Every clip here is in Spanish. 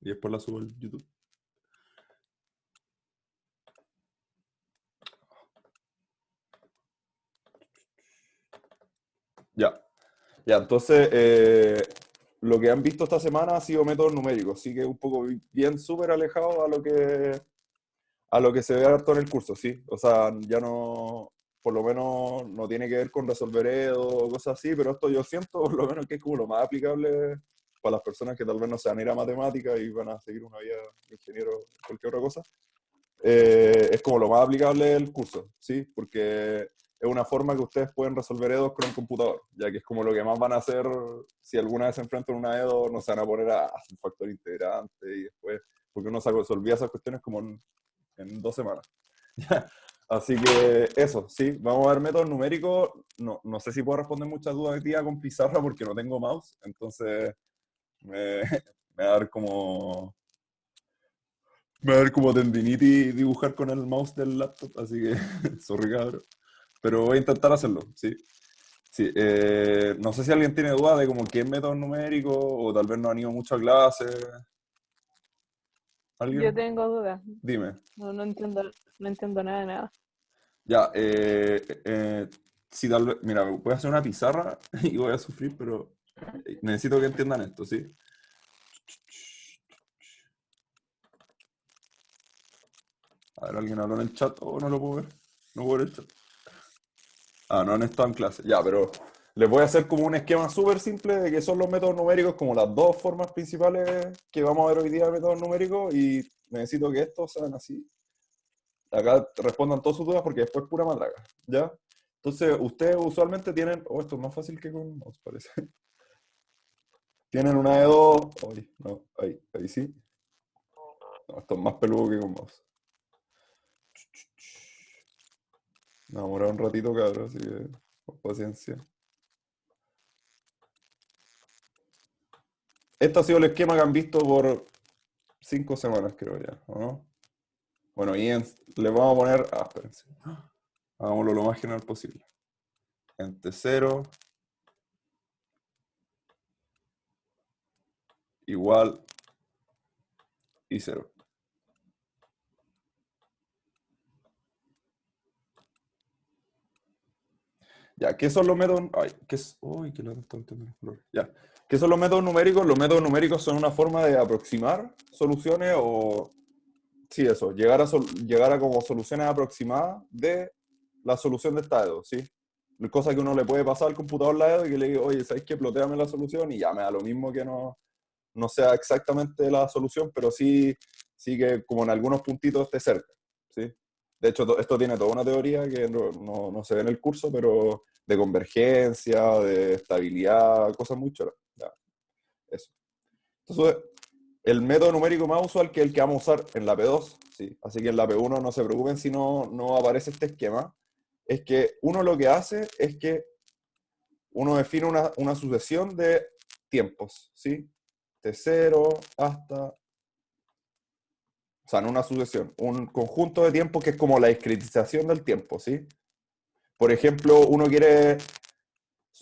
y después la subo al YouTube. Ya, ya, entonces lo que han visto esta semana ha sido métodos numéricos, sí que es un poco bien súper alejado a lo que se ve harto en el curso, sí. O sea, ya no, por lo menos no tiene que ver con resolver EDO o cosas así, pero esto yo siento por lo menos que es como lo más aplicable para las personas que tal vez no se van a ir a matemática y van a seguir una vida de ingeniero o cualquier otra cosa. Es como lo más aplicable del curso, ¿sí? Porque es una forma que ustedes pueden resolver EDOs con el computador, ya que es como lo que más van a hacer si alguna vez se enfrentan a una EDO, no se van a poner a hacer un factor integrante y después, porque uno se resolvía esas cuestiones como en 2 semanas. Así que eso, sí, vamos a ver métodos numéricos. No, no sé si puedo responder muchas dudas de día con pizarra porque no tengo mouse, entonces me, me va a dar como me va a dar como tendinitis dibujar con el mouse del laptop, así que sorry cabrón. Pero voy a intentar hacerlo, sí. Sí, no sé si alguien tiene dudas de como qué es método numérico o tal vez no han ido mucho a clase. Yo ¿Alguien? tengo dudas. Dime. No entiendo, no entiendo nada de nada. Ya, sí, tal vez, mira, voy a hacer una pizarra y voy a sufrir, pero necesito que entiendan esto, ¿sí? A ver, ¿alguien habló en el chat? Oh, no lo puedo ver. No puedo ver el chat. Ah, no han estado en clase. Ya, pero les voy a hacer como un esquema súper simple de qué son los métodos numéricos, como las dos formas principales que vamos a ver hoy día de métodos numéricos, y necesito que estos sean así. Acá respondan todas sus dudas porque después es pura matraca, ¿ya? Entonces, ustedes usualmente tienen, oh, esto es más fácil que con mouse, parece. Tienen una de dos, ay, no, ahí sí. No, esto es más peludo que con mouse. Me va a demorar un ratito, cabrón, así que con paciencia. Este ha sido el esquema que han visto por 5 semanas, creo ya, ¿o no? Bueno, y le vamos a poner, espérense, hagámoslo lo más general posible. Entre 0 igual y 0. Ya, ¿qué son los métodos? Ay, ¿qué es? Uy, qué lata está metiendo los colores. Ya. ¿Qué son los métodos numéricos? Los métodos numéricos son una forma de aproximar soluciones o, sí, eso, llegar a como soluciones aproximadas de la solución de esta EDO, ¿sí? Cosa que uno le puede pasar al computador la EDO y que le diga, oye, ¿sabes qué? Plotéame la solución y ya me da lo mismo que no sea exactamente la solución, pero sí que como en algunos puntitos esté cerca, ¿sí? De hecho, esto tiene toda una teoría que no se ve en el curso, pero de convergencia, de estabilidad, cosas muy choras. Ya, eso. Entonces, el método numérico más usual que es el que vamos a usar en la P2, ¿sí? Así que en la P1 no se preocupen si no aparece este esquema, es que uno lo que hace es que uno define una sucesión de tiempos, ¿sí? De cero hasta, o sea, no una sucesión, un conjunto de tiempos que es como la discretización del tiempo, ¿sí? Por ejemplo, uno quiere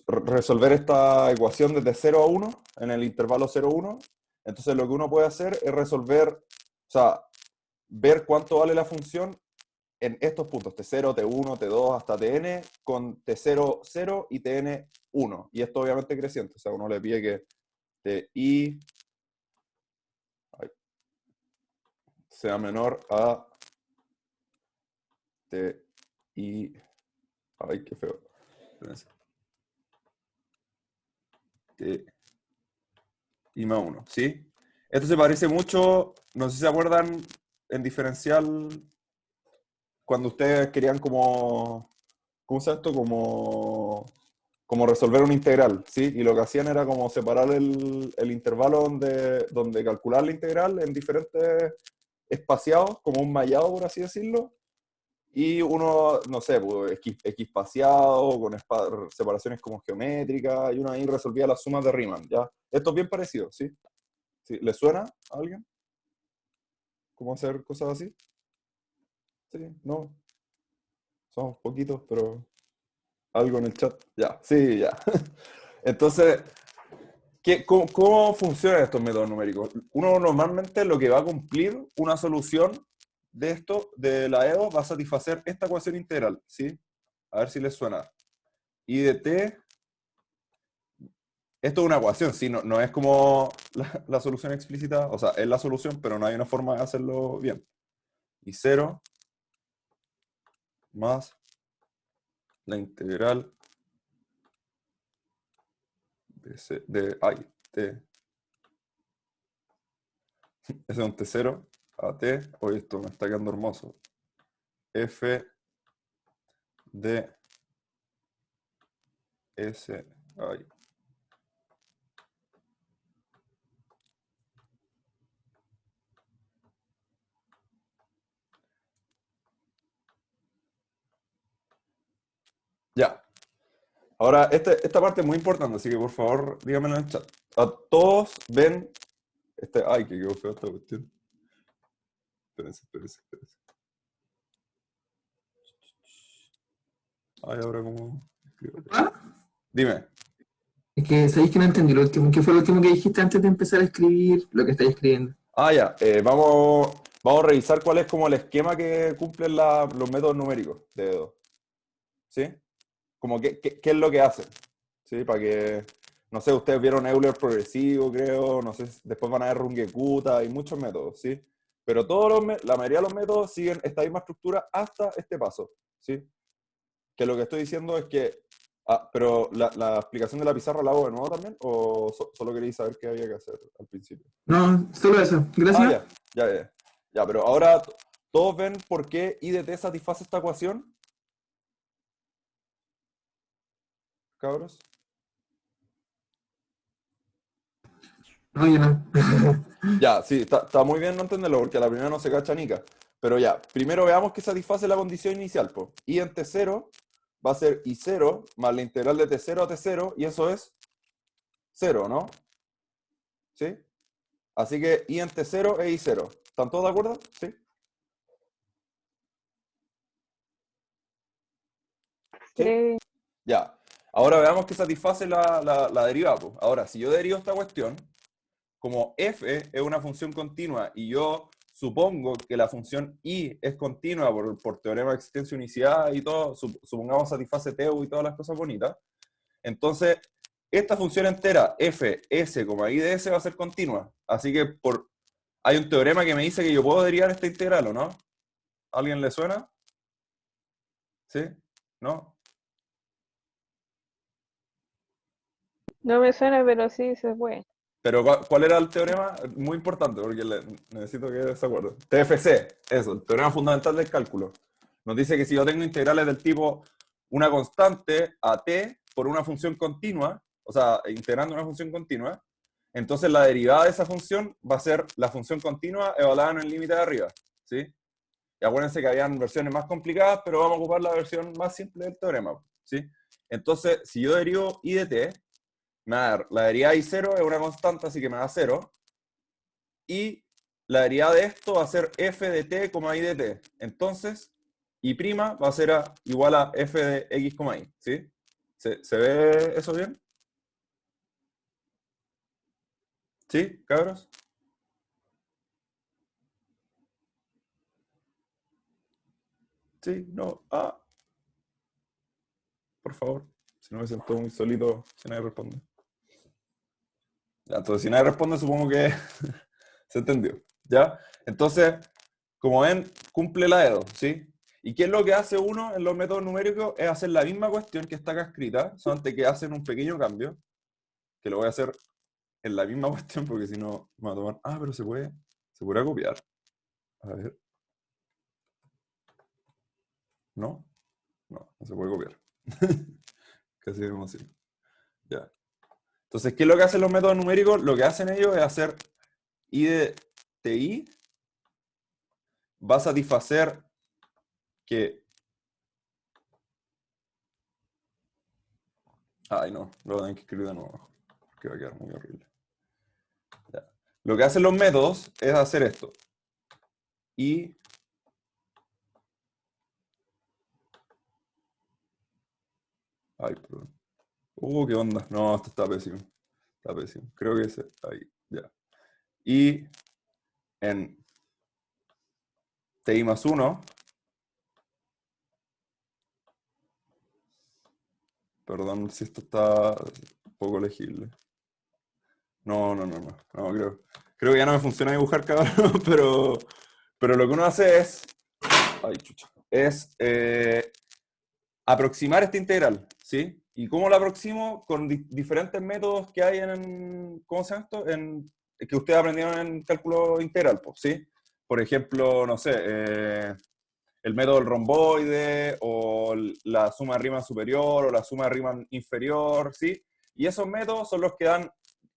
resolver esta ecuación desde 0 a 1 en el intervalo 0 a 1, entonces lo que uno puede hacer es resolver, o sea, ver cuánto vale la función en estos puntos, T0, T1, T2 hasta Tn, con T0, 0 y Tn, 1. Y esto obviamente creciente, o sea, uno le pide que Ti sea menor a Ti, ay, qué feo, Ti más 1, ¿sí? Esto se parece mucho, no sé si se acuerdan, en diferencial, cuando ustedes querían como, ¿cómo se llama esto? Como resolver una integral, ¿sí? Y lo que hacían era como separar el intervalo donde calcular la integral en diferentes espaciados, como un mallado, por así decirlo, y uno, no sé, pues, X espaciado, con separaciones como geométricas, y uno ahí resolvía las sumas de Riemann, ¿ya? Esto es bien parecido, ¿sí? ¿Sí? ¿Le suena a alguien cómo hacer cosas así? Sí, no, somos poquitos, pero algo en el chat. Ya, sí, ya. Entonces, ¿Cómo funcionan estos métodos numéricos? Uno normalmente lo que va a cumplir una solución de esto, de la EDO, va a satisfacer esta ecuación integral, ¿sí? A ver si les suena. I de t, esto es una ecuación, ¿sí? No es como la solución explícita, o sea, es la solución, pero no hay una forma de hacerlo bien. Y 0 más la integral t, ese es un t0 a t, hoy esto me está quedando hermoso, f de s, ay. Ya. Ahora, esta parte es muy importante, así que por favor, díganmelo en el chat. A todos ven. Ay, que quedó feo esta cuestión. Espérense. Ay, ahora cómo escribo. Ah, Dime. es que sabéis que no entendí lo último. ¿Qué fue lo último que dijiste antes de empezar a escribir lo que estáis escribiendo? Ah, ya. Vamos a revisar cuál es como el esquema que cumplen los métodos numéricos de dedo. ¿Sí? Como qué es lo que hacen. ¿Sí? Para que. No sé, ustedes vieron Euler progresivo, creo. No sé, después van a ver Runge-Kutta y muchos métodos, ¿sí? Pero la mayoría de los métodos siguen esta misma estructura hasta este paso, ¿sí? Que lo que estoy diciendo es que. Ah, pero la explicación de la pizarra la hago de nuevo también, o solo queréis saber qué había que hacer al principio. No, solo eso. Ah, Gracias. ya. Ya, pero ahora todos ven por qué I de t satisface esta ecuación, cabros. No, yo no. Ya, sí, está muy bien no entenderlo, porque a la primera no se cacha nica. Pero ya, primero veamos que satisface la condición inicial, po. I en t0 va a ser I0 más la integral de t0 a t0, y eso es 0, ¿no? ¿Sí? Así que I en t0 es I0. ¿Están todos de acuerdo? ¿Sí? ¿Sí? Sí. Ya. Ahora veamos que satisface la derivada, po. Ahora, si yo derivo esta cuestión, como f es una función continua y yo supongo que la función i es continua por teorema de existencia unicidad y todo, supongamos satisface TEU y todas las cosas bonitas, entonces esta función entera f, s, i de s va a ser continua. Así que hay un teorema que me dice que yo puedo derivar esta integral, ¿o no? ¿A alguien le suena? ¿Sí? ¿No? No me suena, pero sí se puede. Pero ¿cuál era el teorema? Muy importante, porque necesito que se acuerde. TFC, eso, el teorema fundamental del cálculo. Nos dice que si yo tengo integrales del tipo una constante a t por una función continua, o sea, integrando una función continua, entonces la derivada de esa función va a ser la función continua evaluada en el límite de arriba, ¿sí? Y acuérdense que habían versiones más complicadas, pero vamos a ocupar la versión más simple del teorema, ¿sí? Entonces, si yo derivo i de t, me va a dar la derivada de I0 es una constante, así que me da 0. Y la derivada de esto va a ser f de t, i de t. Entonces, I' va a ser igual a f de x, y. ¿Sí? ¿Se ve eso bien? ¿Sí, cabros? Sí, no. Ah, por favor. Si no me siento muy solito, si nadie responde. Ya, entonces, si nadie responde, supongo que se entendió. ¿Ya? Entonces, como ven, cumple la EDO, ¿sí? ¿Y qué es lo que hace uno en los métodos numéricos? Es hacer la misma cuestión que está acá escrita, solamente que hacen un pequeño cambio, que lo voy a hacer en la misma cuestión, porque si no me va a tomar... Ah, pero se puede copiar. A ver. ¿No? No se puede copiar. Casi vemos así. Ya. Entonces, ¿qué es lo que hacen los métodos numéricos? Lo que hacen ellos es hacer I de TI va a satisfacer que... Ay, no, lo voy a tener que escribir de nuevo, porque va a quedar muy horrible. Ya. Lo que hacen los métodos es hacer esto. Y... Ay, perdón. ¿Qué onda? No, esto está pésimo. Está pésimo. Creo que ese, ahí, ya. Y en TI más 1, perdón si esto está poco legible. No, creo que ya no me funciona dibujar, cabrón, pero lo que uno hace es, ay, chucha, es aproximar esta integral, ¿sí? ¿Y cómo la aproximo? Con diferentes métodos que hay en, ¿cómo se llama esto? Que ustedes aprendieron en cálculo integral, pues, ¿sí? Por ejemplo, no sé, el método del romboide, o la suma de Riemann superior, o la suma de Riemann inferior, ¿sí? Y esos métodos son los que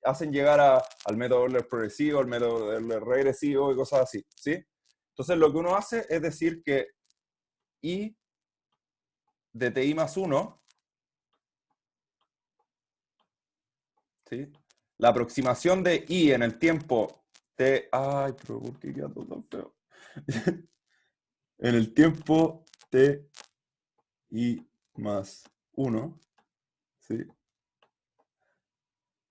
hacen llegar al método Euler progresivo, al método Euler regresivo y cosas así, ¿sí? Entonces lo que uno hace es decir que I de TI más 1, ¿sí? La aproximación de I en el tiempo T... Ay, pero ¿por qué queda todo tan feo? En el tiempo T I más 1, ¿sí?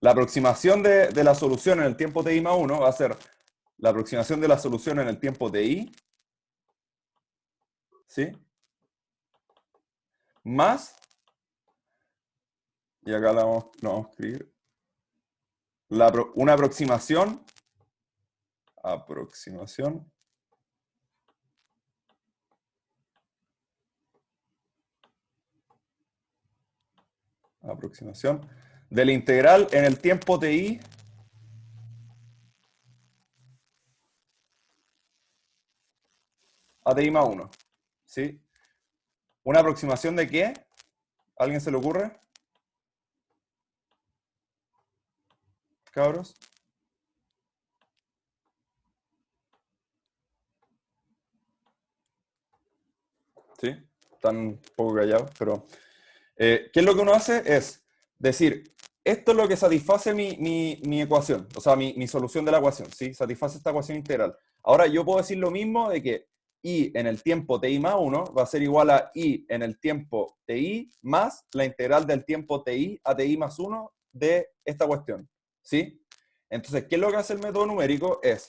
La aproximación de la solución en el tiempo TI más 1 va a ser la aproximación de la solución en el tiempo TI, ¿sí? Más, y acá la vamos a escribir, una aproximación de la integral en el tiempo TI a TI más 1, ¿sí? ¿Una aproximación de qué? ¿A alguien se le ocurre? Cabros. ¿Sí? Están un poco callados, pero... ¿qué es lo que uno hace? Es decir, esto es lo que satisface mi ecuación, o sea, mi solución de la ecuación, ¿sí? Satisface esta ecuación integral. Ahora yo puedo decir lo mismo de que I en el tiempo TI más 1 va a ser igual a I en el tiempo TI más la integral del tiempo TI a TI más 1 de esta cuestión, ¿sí? Entonces, ¿qué es lo que hace el método numérico? Es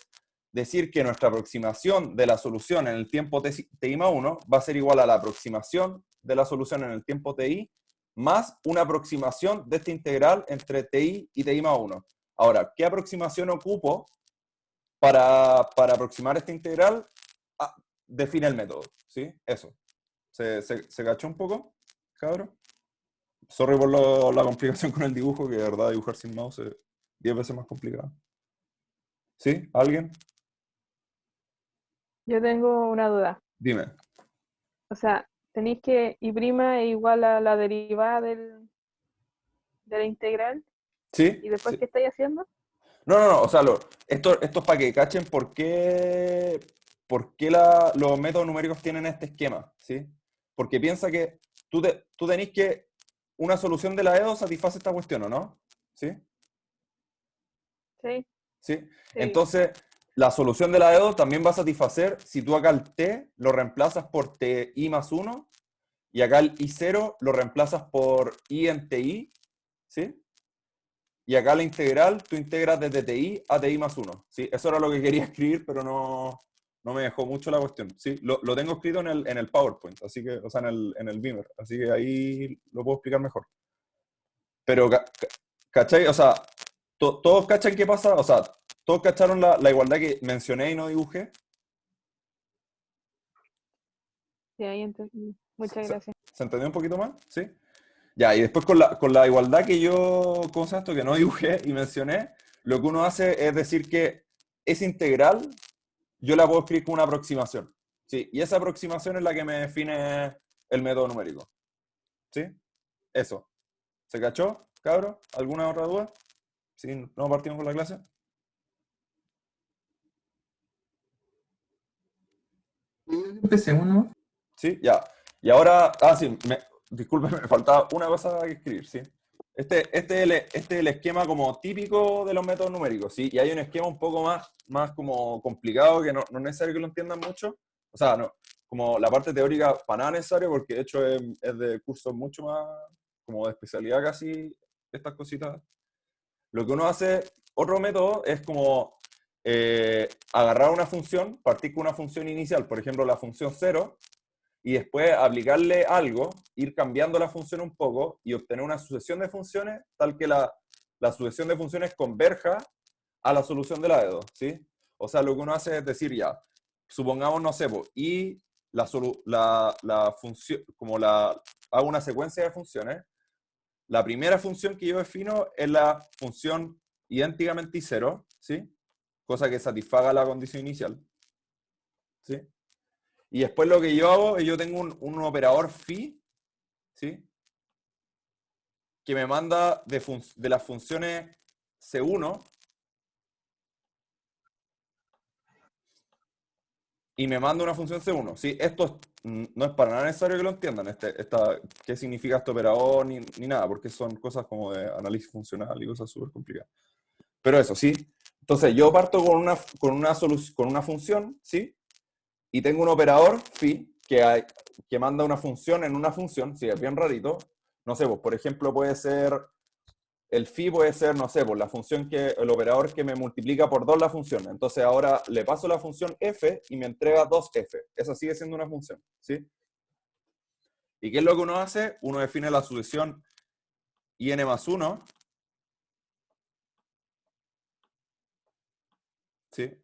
decir que nuestra aproximación de la solución en el tiempo TI más 1 va a ser igual a la aproximación de la solución en el tiempo TI más una aproximación de esta integral entre TI y TI más 1. Ahora, ¿qué aproximación ocupo para aproximar esta integral? Ah, define el método, ¿sí? Eso. ¿Se cachó un poco, cabrón? Sorry por la complicación con el dibujo, que de verdad dibujar sin mouse es 10 veces más complicado. ¿Sí? ¿Alguien? Yo tengo una duda. Dime. O sea, tenéis que y' es igual a la derivada de la integral. ¿Sí? ¿Y después ¿Sí? qué estáis haciendo? No, o sea, esto es para que cachen por qué los métodos numéricos tienen este esquema, ¿sí? Porque piensa que tú tenés que una solución de la EDO satisface esta cuestión, ¿o no? ¿Sí? Sí, ¿Sí? sí. Entonces, la solución de la EDO también va a satisfacer si tú acá el t lo reemplazas por TI más 1 y acá el I0 lo reemplazas por I en TI, ¿sí? Y acá la integral, tú integras desde TI a TI más 1. ¿Sí? Eso era lo que quería escribir, pero no me dejó mucho la cuestión. ¿Sí? Lo tengo escrito en el PowerPoint, así que, o sea, en el Beamer. Así que ahí lo puedo explicar mejor. Pero, ¿cachai? O sea, todos cachan qué pasa. O sea, todos cacharon la igualdad que mencioné y no dibujé. Sí, ahí entendí. ¿Se, Muchas se- gracias. se entendió un poquito más? ¿Sí? Ya, y después con la igualdad que yo, ¿cómo se llama esto? Que no dibujé y mencioné, lo que uno hace es decir que es integral, yo la puedo escribir como una aproximación. ¿Sí? Y esa aproximación es la que me define el método numérico. ¿Sí? Eso. ¿Se cachó, cabro? ¿Alguna otra duda? ¿Sí? ¿No partimos con la clase? Empecemos, ¿no? ¿Sí? Ya. Y ahora, sí, disculpe, me faltaba una cosa que escribir, ¿sí? Este es el esquema como típico de los métodos numéricos, ¿sí? Y hay un esquema un poco más como complicado que no es necesario que lo entiendan mucho. O sea, no, como la parte teórica para nada necesario porque de hecho es de cursos mucho más como de especialidad casi estas cositas. lo que uno hace, otro método es como agarrar una función, partir con una función inicial, por ejemplo, la función 0, y después aplicarle algo, ir cambiando la función un poco y obtener una sucesión de funciones tal que la sucesión de funciones converja a la solución de la de 2, ¿sí? O sea, lo que uno hace es decir, ya, supongamos, no sé, y la función, hago una secuencia de funciones, la primera función que yo defino es la función idénticamente i0, ¿sí? Cosa que satisfaga la condición inicial, ¿sí? Y después lo que yo hago es yo tengo un operador phi, ¿sí? Que me manda de las funciones C1 y me manda una función C1, ¿sí? Esto no es para nada necesario que lo entiendan, qué significa este operador ni nada, porque son cosas como de análisis funcional y cosas súper complicadas. Pero eso, ¿sí? Entonces yo parto con una función, ¿sí? Y tengo un operador phi que manda una función en una función, sí, es bien rarito. No sé, pues, por ejemplo, el phi puede ser, no sé, pues la función el operador que me multiplica por 2 la función. Entonces ahora le paso la función f y me entrega 2f. Esa sigue siendo una función, ¿sí? ¿Y qué es lo que uno hace? Uno define la sucesión in más 1, ¿sí?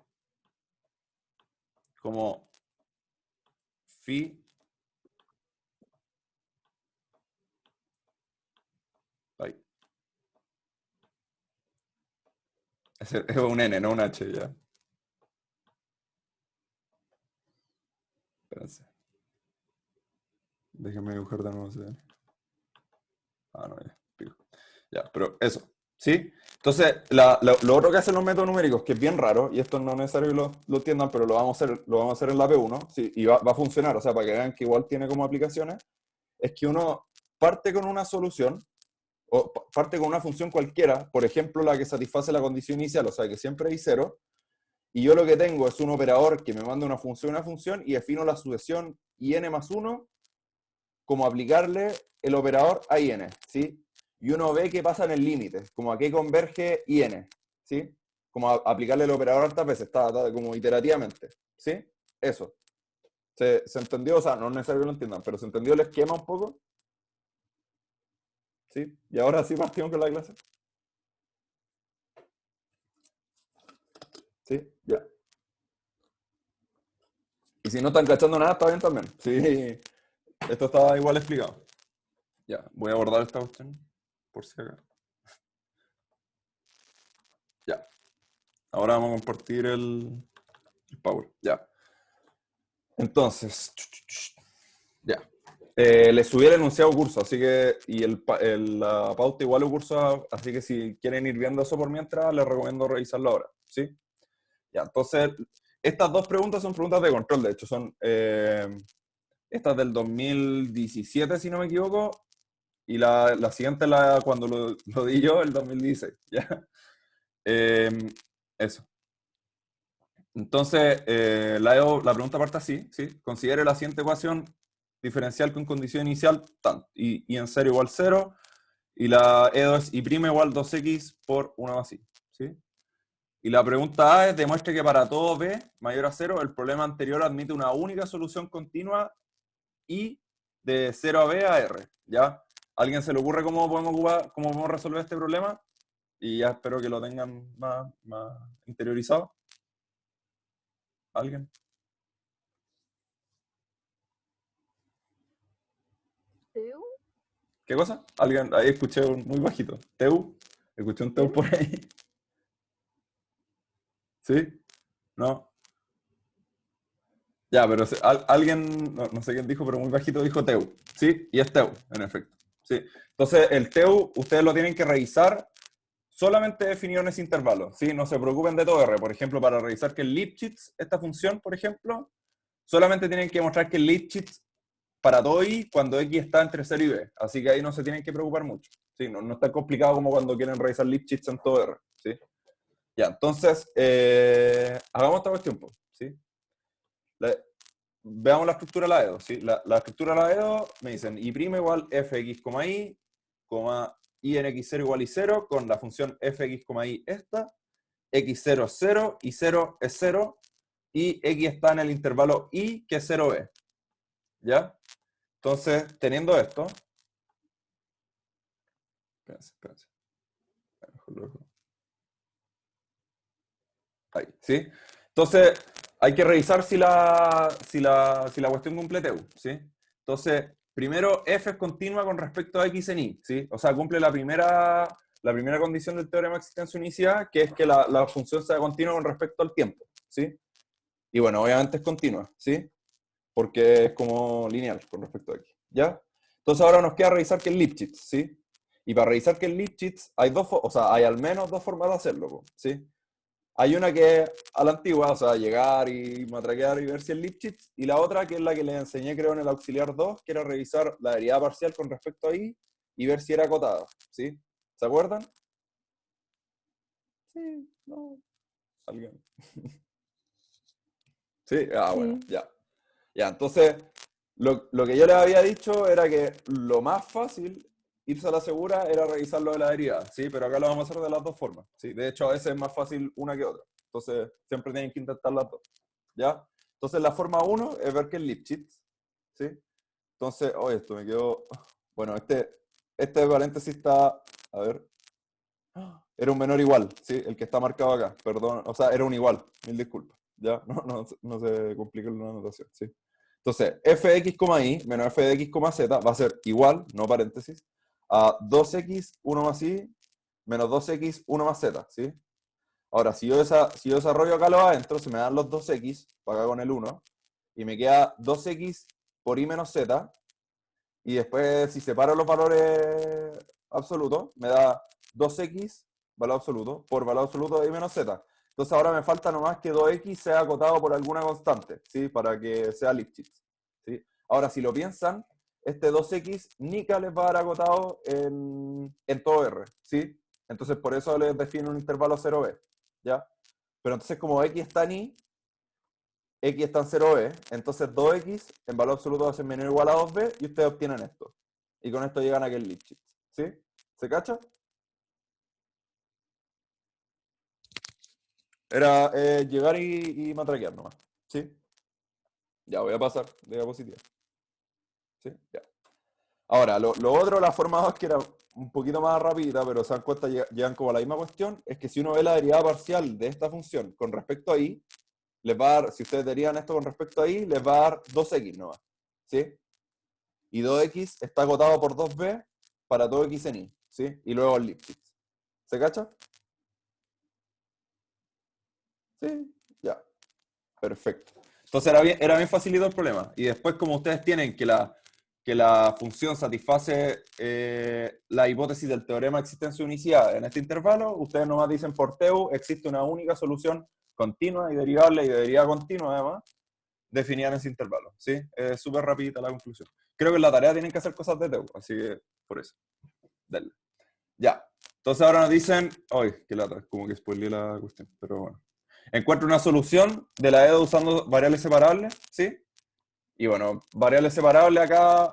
Como phi. Ay, es un n, no un h ya. Espérense. Déjenme dibujar de nuevo. ¿Sí? Ah, no, ya. Pico. Ya, pero eso. ¿Sí? Entonces, lo otro que hacen los métodos numéricos, que es bien raro, y esto no es necesario que lo entiendan, pero lo vamos a hacer en la P1, ¿sí? Y va a funcionar, o sea, para que vean que igual tiene como aplicaciones, es que uno parte con una solución, o parte con una función cualquiera, por ejemplo, la que satisface la condición inicial, o sea, que siempre hay 0, y yo lo que tengo es un operador que me manda una función, y defino la sucesión in más 1 como aplicarle el operador a in, ¿sí? Y uno ve qué pasa en el límite, como a qué converge in, ¿sí? Como aplicarle el operador hartas veces, está como iterativamente, ¿sí? Eso. ¿Se entendió? O sea, no es necesario que lo entiendan, pero ¿se entendió el esquema un poco? ¿Sí? Y ahora sí partimos con la clase. ¿Sí? Ya. Y si no están cachando nada, está bien también. Sí, esto estaba igual explicado. Ya, voy a abordar esta cuestión, por si acaso. Ya. Ahora vamos a compartir el Power. Ya. Entonces, ya. Les subí el enunciado curso, así que, y la pauta igual el curso, así que si quieren ir viendo eso por mientras, les recomiendo revisarlo ahora, ¿sí? Ya, entonces, estas dos preguntas son preguntas de control, de hecho, son estas del 2017, si no me equivoco, y la siguiente, cuando lo di yo, el 2016, ¿ya? Eso. Entonces, la pregunta parte así, ¿sí? Considere la siguiente ecuación diferencial con condición inicial, y en 0 igual 0, y la E2 y' igual 2x por 1 más i, ¿sí? Y la pregunta A es, demuestre que para todo b mayor a 0, el problema anterior admite una única solución continua y de 0 a b a r, ¿ya? ¿A alguien se le ocurre cómo podemos resolver este problema? Y ya espero que lo tengan más interiorizado. ¿Alguien? ¿Teu? ¿Qué cosa? Alguien, ahí escuché muy bajito. ¿Teu? Escuché un Teu ¿Quién? por ahí. ¿Sí? ¿No? Ya, pero alguien, no sé quién dijo, pero muy bajito dijo Teu. ¿Sí? Y es Teu, en efecto. ¿Sí? Entonces, el Teu, ustedes lo tienen que revisar solamente definido en ese intervalo. ¿Sí? No se preocupen de todo R. Por ejemplo, para revisar que el Lipschitz, esta función, por ejemplo, solamente tienen que mostrar que el Lipschitz para todo i cuando x está entre 0 y b. Así que ahí no se tienen que preocupar mucho. ¿Sí? No es tan complicado como cuando quieren revisar Lipschitz en todo R. ¿Sí? Ya, entonces, hagamos esta cuestión, ¿sí? Veamos la estructura de la EDO, ¿sí? La estructura de la EDO me dicen y' igual fx, y, y en x0 igual y 0 con la función fx, y esta, x0 es 0 y 0 es 0 y x está en el intervalo y que es 0b. ¿Ya? Entonces, teniendo esto, espérense. Ahí, ¿sí? Entonces, hay que revisar si la cuestión cumple TEU, ¿sí? Entonces, primero, f es continua con respecto a x en y, ¿sí? O sea, cumple la primera condición del teorema de existencia unicidad, que es que la función sea continua con respecto al tiempo, ¿sí? Y bueno, obviamente es continua, ¿sí? Porque es como lineal con respecto a x, ¿ya? Entonces ahora nos queda revisar que es Lipschitz, ¿sí? Y para revisar que es Lipschitz hay al menos dos formas de hacerlo, ¿sí? Hay una que es a la antigua, o sea, llegar y matraquear y ver si es Lipschitz, y la otra que es la que les enseñé creo en el auxiliar 2, que era revisar la derivada parcial con respecto a y ver si era acotada, ¿sí? ¿Se acuerdan? Sí, no, alguien. Sí, bueno, Sí. ya. Ya, entonces, lo que yo les había dicho era que lo más fácil, irse a la segura, era revisar lo de la derivada, ¿sí? Pero acá lo vamos a hacer de las dos formas, ¿sí? De hecho, a veces es más fácil una que otra. Entonces, siempre tienen que intentar las dos, ¿ya? Entonces, la forma 1 es ver que es Lipschitz, ¿sí? Entonces, esto me quedó... Bueno, este paréntesis está... A ver... Era un menor igual, ¿sí? El que está marcado acá, perdón. O sea, era un igual, mil disculpas, ¿ya? No se complique la anotación, ¿sí? Entonces, fx, y menos f de x, z va a ser igual, no paréntesis, a 2x, 1 más y, menos 2x, 1 más z, ¿sí? Ahora, si yo desarrollo acá lo adentro, se me dan los 2x, para acá con el 1, y me queda 2x por y menos z, y después, si separo los valores absolutos, me da 2x, valor absoluto, por valor absoluto de y menos z. Entonces ahora me falta nomás que 2x sea acotado por alguna constante, ¿sí? Para que sea Lipschitz, ¿sí? Ahora, si lo piensan, este 2x Nika les va a dar acotado en todo R, ¿sí? Entonces por eso les defino un intervalo 0b, ¿ya? Pero entonces como x está en y, x está en 0b, entonces 2x en valor absoluto va a ser menor o igual a 2b y ustedes obtienen esto. Y con esto llegan a aquel Lipschitz, ¿sí? ¿Se cacha? Era llegar y matraquear nomás, ¿sí? Ya voy a pasar de diapositiva, ¿sí? Ya. Ahora, lo otro, la forma 2, que era un poquito más rapidita, pero se dan cuenta, llegan como a la misma cuestión, es que si uno ve la derivada parcial de esta función con respecto a y, les va a dar, si ustedes derivan esto con respecto a y, les va a dar 2x nomás, ¿sí? Y 2x está acotado por 2b para todo x en y, ¿sí? Y luego el Lipschitz. ¿Se cacha? Sí, ya. Perfecto. Entonces era bien facilito el problema. Y después, como ustedes tienen que la función satisface la hipótesis del teorema de existencia de unicidad en este intervalo, ustedes nomás dicen por TEU existe una única solución continua y derivable y de derivada continua además, definida en ese intervalo. ¿Sí? Es súper rapidita la conclusión. Creo que en la tarea tienen que hacer cosas de TEU, así que por eso. Dale. Ya. Entonces ahora nos dicen, ¡ay, qué lata! Como que spoileé la cuestión, pero bueno. Encuentro una solución de la EDO usando variables separables, ¿sí? Y bueno, variables separables acá,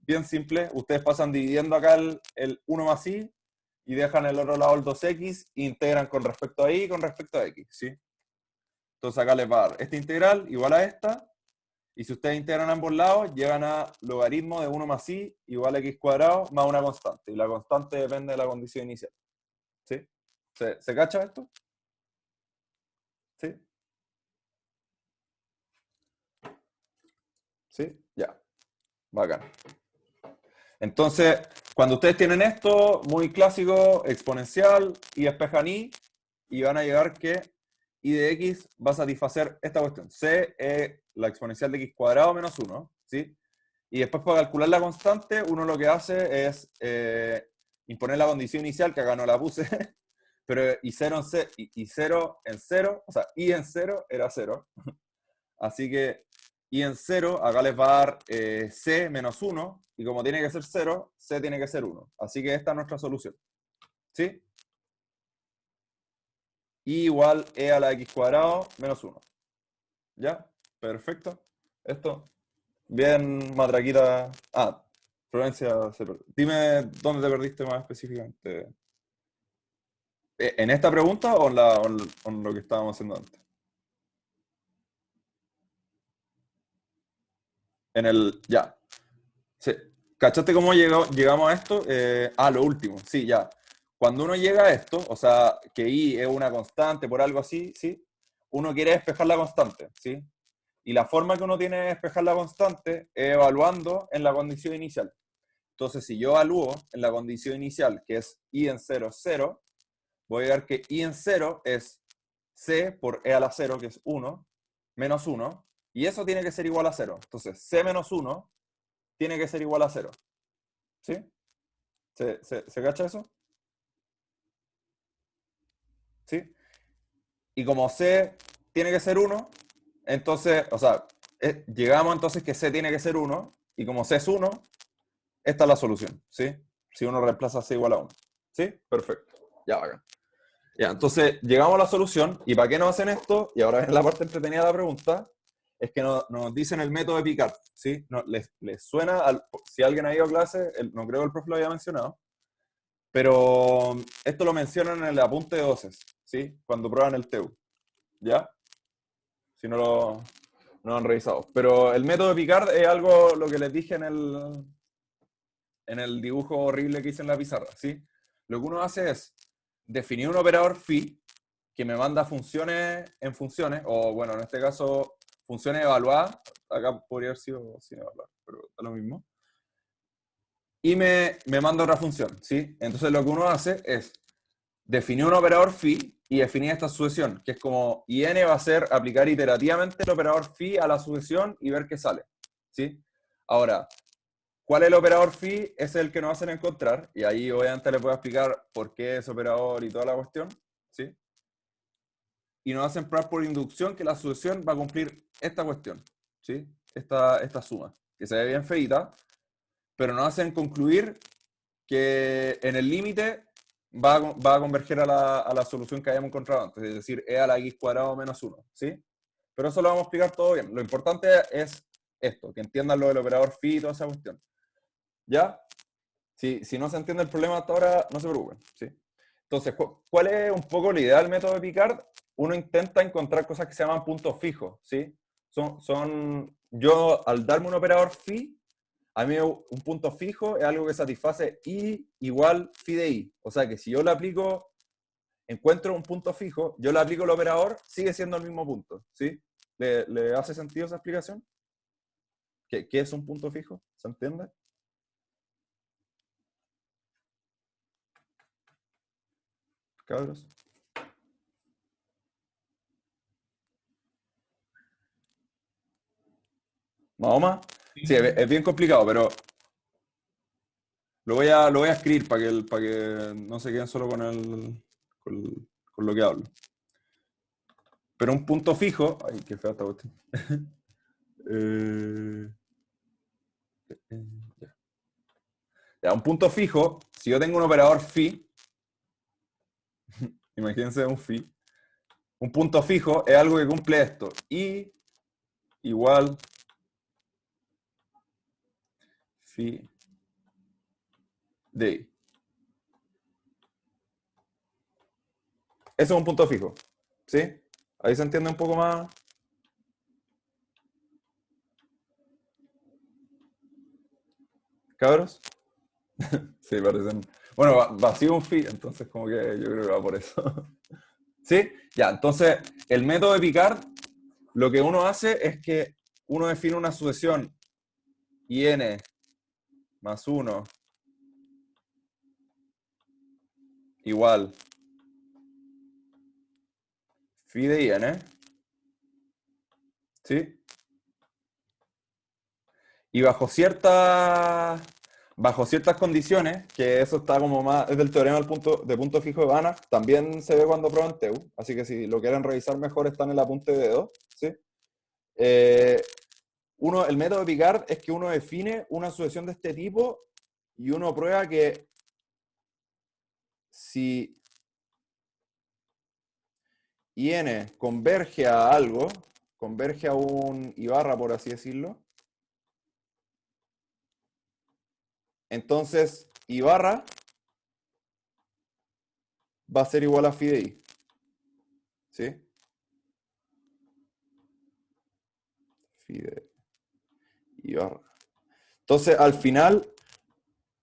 bien simple. Ustedes pasan dividiendo acá el 1 más i y dejan el otro lado el 2x e integran con respecto a y y con respecto a x, ¿sí? Entonces acá les va a dar esta integral igual a esta, y si ustedes integran ambos lados, llegan a logaritmo de 1 más i igual a x cuadrado más una constante. Y la constante depende de la condición inicial, ¿sí? ¿Se cacha esto? ¿Sí? ¿Sí? Ya. Bacán. Entonces, cuando ustedes tienen esto, muy clásico, exponencial, y despejan y van a llegar que y de x va a satisfacer esta cuestión. C es la exponencial de x cuadrado menos 1, ¿sí? Y después para calcular la constante, uno lo que hace es imponer la condición inicial, que acá no la puse, pero y 0 en 0, o sea, y en 0 era 0. Así que y en 0, acá les va a dar c menos 1, y como tiene que ser 0, c tiene que ser 1. Así que esta es nuestra solución. ¿Sí? Y igual e a la x cuadrado menos 1. ¿Ya? Perfecto. Esto, bien matraquita. Florencia, dime dónde te perdiste más específicamente. ¿En esta pregunta o en lo que estábamos haciendo antes? Ya. Sí. ¿Cachaste cómo llegamos a esto? Lo último, sí, ya. Cuando uno llega a esto, o sea, que I es una constante por algo así, ¿sí? Uno quiere despejar la constante, ¿sí? Y la forma que uno tiene de despejar la constante es evaluando en la condición inicial. Entonces, si yo evalúo en la condición inicial, que es I en 0, 0, voy a ver que I en 0 es C por E a la 0, que es 1, menos 1, y eso tiene que ser igual a 0. Entonces, C menos 1 tiene que ser igual a 0. ¿Sí? ¿Se cacha eso? ¿Sí? Y como C tiene que ser 1, entonces, o sea, llegamos entonces que C tiene que ser 1, y como C es 1, esta es la solución, ¿sí? Si uno reemplaza C igual a 1. ¿Sí? Perfecto. Ya, bacán. Ya, entonces llegamos a la solución, ¿y para qué nos hacen esto? Y ahora viene la parte entretenida de la pregunta, es que nos dicen el método de Picard, ¿sí? Les suena, si alguien ha ido a clase, no creo que el profe lo había mencionado, pero esto lo mencionan en el apunte de doces, ¿sí? Cuando prueban el TEU, ¿ya? Si no lo han revisado. Pero el método de Picard es algo, lo que les dije en el dibujo horrible que hice en la pizarra, ¿sí? Lo que uno hace es definir un operador phi que me manda funciones en funciones, o bueno, en este caso, funciones evaluadas. Acá podría haber sido sin evaluar, pero da lo mismo. Y me manda otra función, ¿sí? Entonces lo que uno hace es definir un operador phi y definir esta sucesión, que es como IN va a ser aplicar iterativamente el operador phi a la sucesión y ver qué sale, ¿sí? Ahora, ¿cuál es el operador phi? Es el que nos hacen encontrar, y ahí obviamente les voy a explicar por qué es operador y toda la cuestión, ¿sí? Y nos hacen probar por inducción que la sucesión va a cumplir esta cuestión, ¿sí? Esta suma, que se ve bien feita, pero nos hacen concluir que en el límite va a converger a la solución que habíamos encontrado antes, es decir, e a la x cuadrado menos 1, ¿sí? Pero eso lo vamos a explicar todo bien. Lo importante es esto, que entiendan lo del operador phi y toda esa cuestión. ¿Ya? Si no se entiende el problema hasta ahora, no se preocupen, ¿sí? Entonces, ¿cuál es un poco la idea del método de Picard? Uno intenta encontrar cosas que se llaman puntos fijos, ¿sí? Yo, al darme un operador phi, a mí un punto fijo es algo que satisface I igual phi de I. O sea que si yo le aplico, encuentro un punto fijo, yo le aplico el operador, sigue siendo el mismo punto, ¿sí? ¿Le hace sentido esa explicación? ¿Qué es un punto fijo? ¿Se entiende? Cabros. ¿Mahoma? Sí, es bien complicado, pero lo voy a escribir para que no se queden solo con lo que hablo. Pero un punto fijo. Ay, qué fea esta cuestión. Ya. Ya, un punto fijo, si yo tengo un operador phi, imagínense un phi, un punto fijo es algo que cumple esto. I igual phi de I. Eso es un punto fijo. ¿Sí? Ahí se entiende un poco más. ¿Cabros? Sí, parecen. Bueno, vacío un phi, entonces como que yo creo que va por eso. ¿Sí? Ya, entonces el método de Picard, lo que uno hace es que uno define una sucesión IN más 1 igual phi de IN, ¿sí? Y bajo ciertas condiciones, que eso está como más, es del teorema de punto fijo de Banach, también se ve cuando prueban TEU, así que si lo quieren revisar mejor está en el apunte de dedo, ¿sí? Eh, el método de Picard es que uno define una sucesión de este tipo y uno prueba que si IN converge a algo, converge a un Ibarra, por así decirlo, entonces I barra va a ser igual a phi de I. ¿Sí? Phi de I barra. Entonces, al final,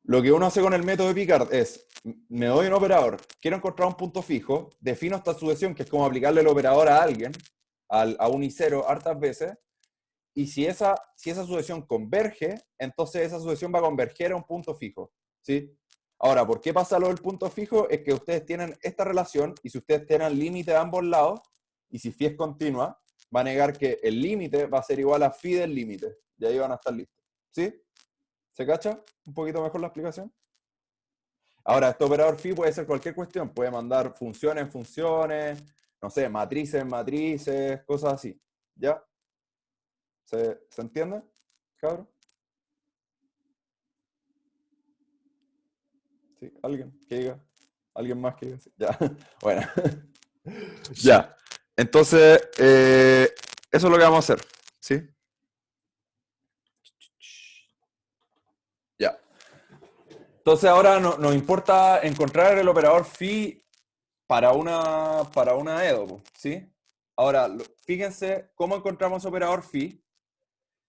lo que uno hace con el método de Picard es, me doy un operador, quiero encontrar un punto fijo, defino esta sucesión, que es como aplicarle el operador a alguien, a un y cero, hartas veces, y si esa sucesión converge, entonces esa sucesión va a converger a un punto fijo, ¿sí? Ahora, ¿por qué pasa lo del punto fijo? Es que ustedes tienen esta relación, y si ustedes tienen límite de ambos lados, y si phi es continua, va a negar que el límite va a ser igual a phi del límite, y ahí van a estar listos, ¿sí? ¿Se cacha un poquito mejor la explicación? Ahora, este operador phi puede ser cualquier cuestión, puede mandar funciones en funciones, no sé, matrices en matrices, cosas así, ¿ya? ¿Se entiende, cabrón? ¿Sí? ¿Alguien que diga? ¿Alguien más que diga? Sí. Ya, bueno. Ya, entonces, eso es lo que vamos a hacer, ¿sí? Ya. Entonces ahora nos importa encontrar el operador phi para una EDO, ¿sí? Ahora, fíjense cómo encontramos operador phi.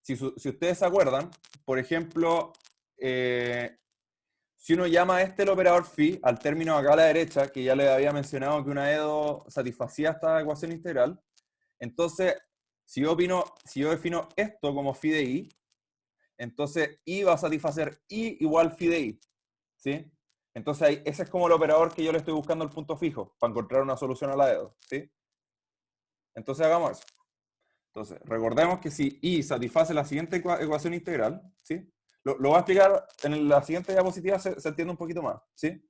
Si ustedes se acuerdan, por ejemplo, si uno llama a el operador phi, al término acá a la derecha, que ya les había mencionado que una EDO satisfacía esta ecuación integral, entonces, si yo defino esto como phi de i, entonces i va a satisfacer i igual phi de i, ¿sí? Entonces, ese es como el operador que yo le estoy buscando el punto fijo, para encontrar una solución a la EDO, ¿sí? Entonces, hagamos eso. Entonces, recordemos que si I satisface la siguiente ecuación integral, ¿sí? Lo voy a explicar en la siguiente diapositiva, se entiende un poquito más, ¿sí?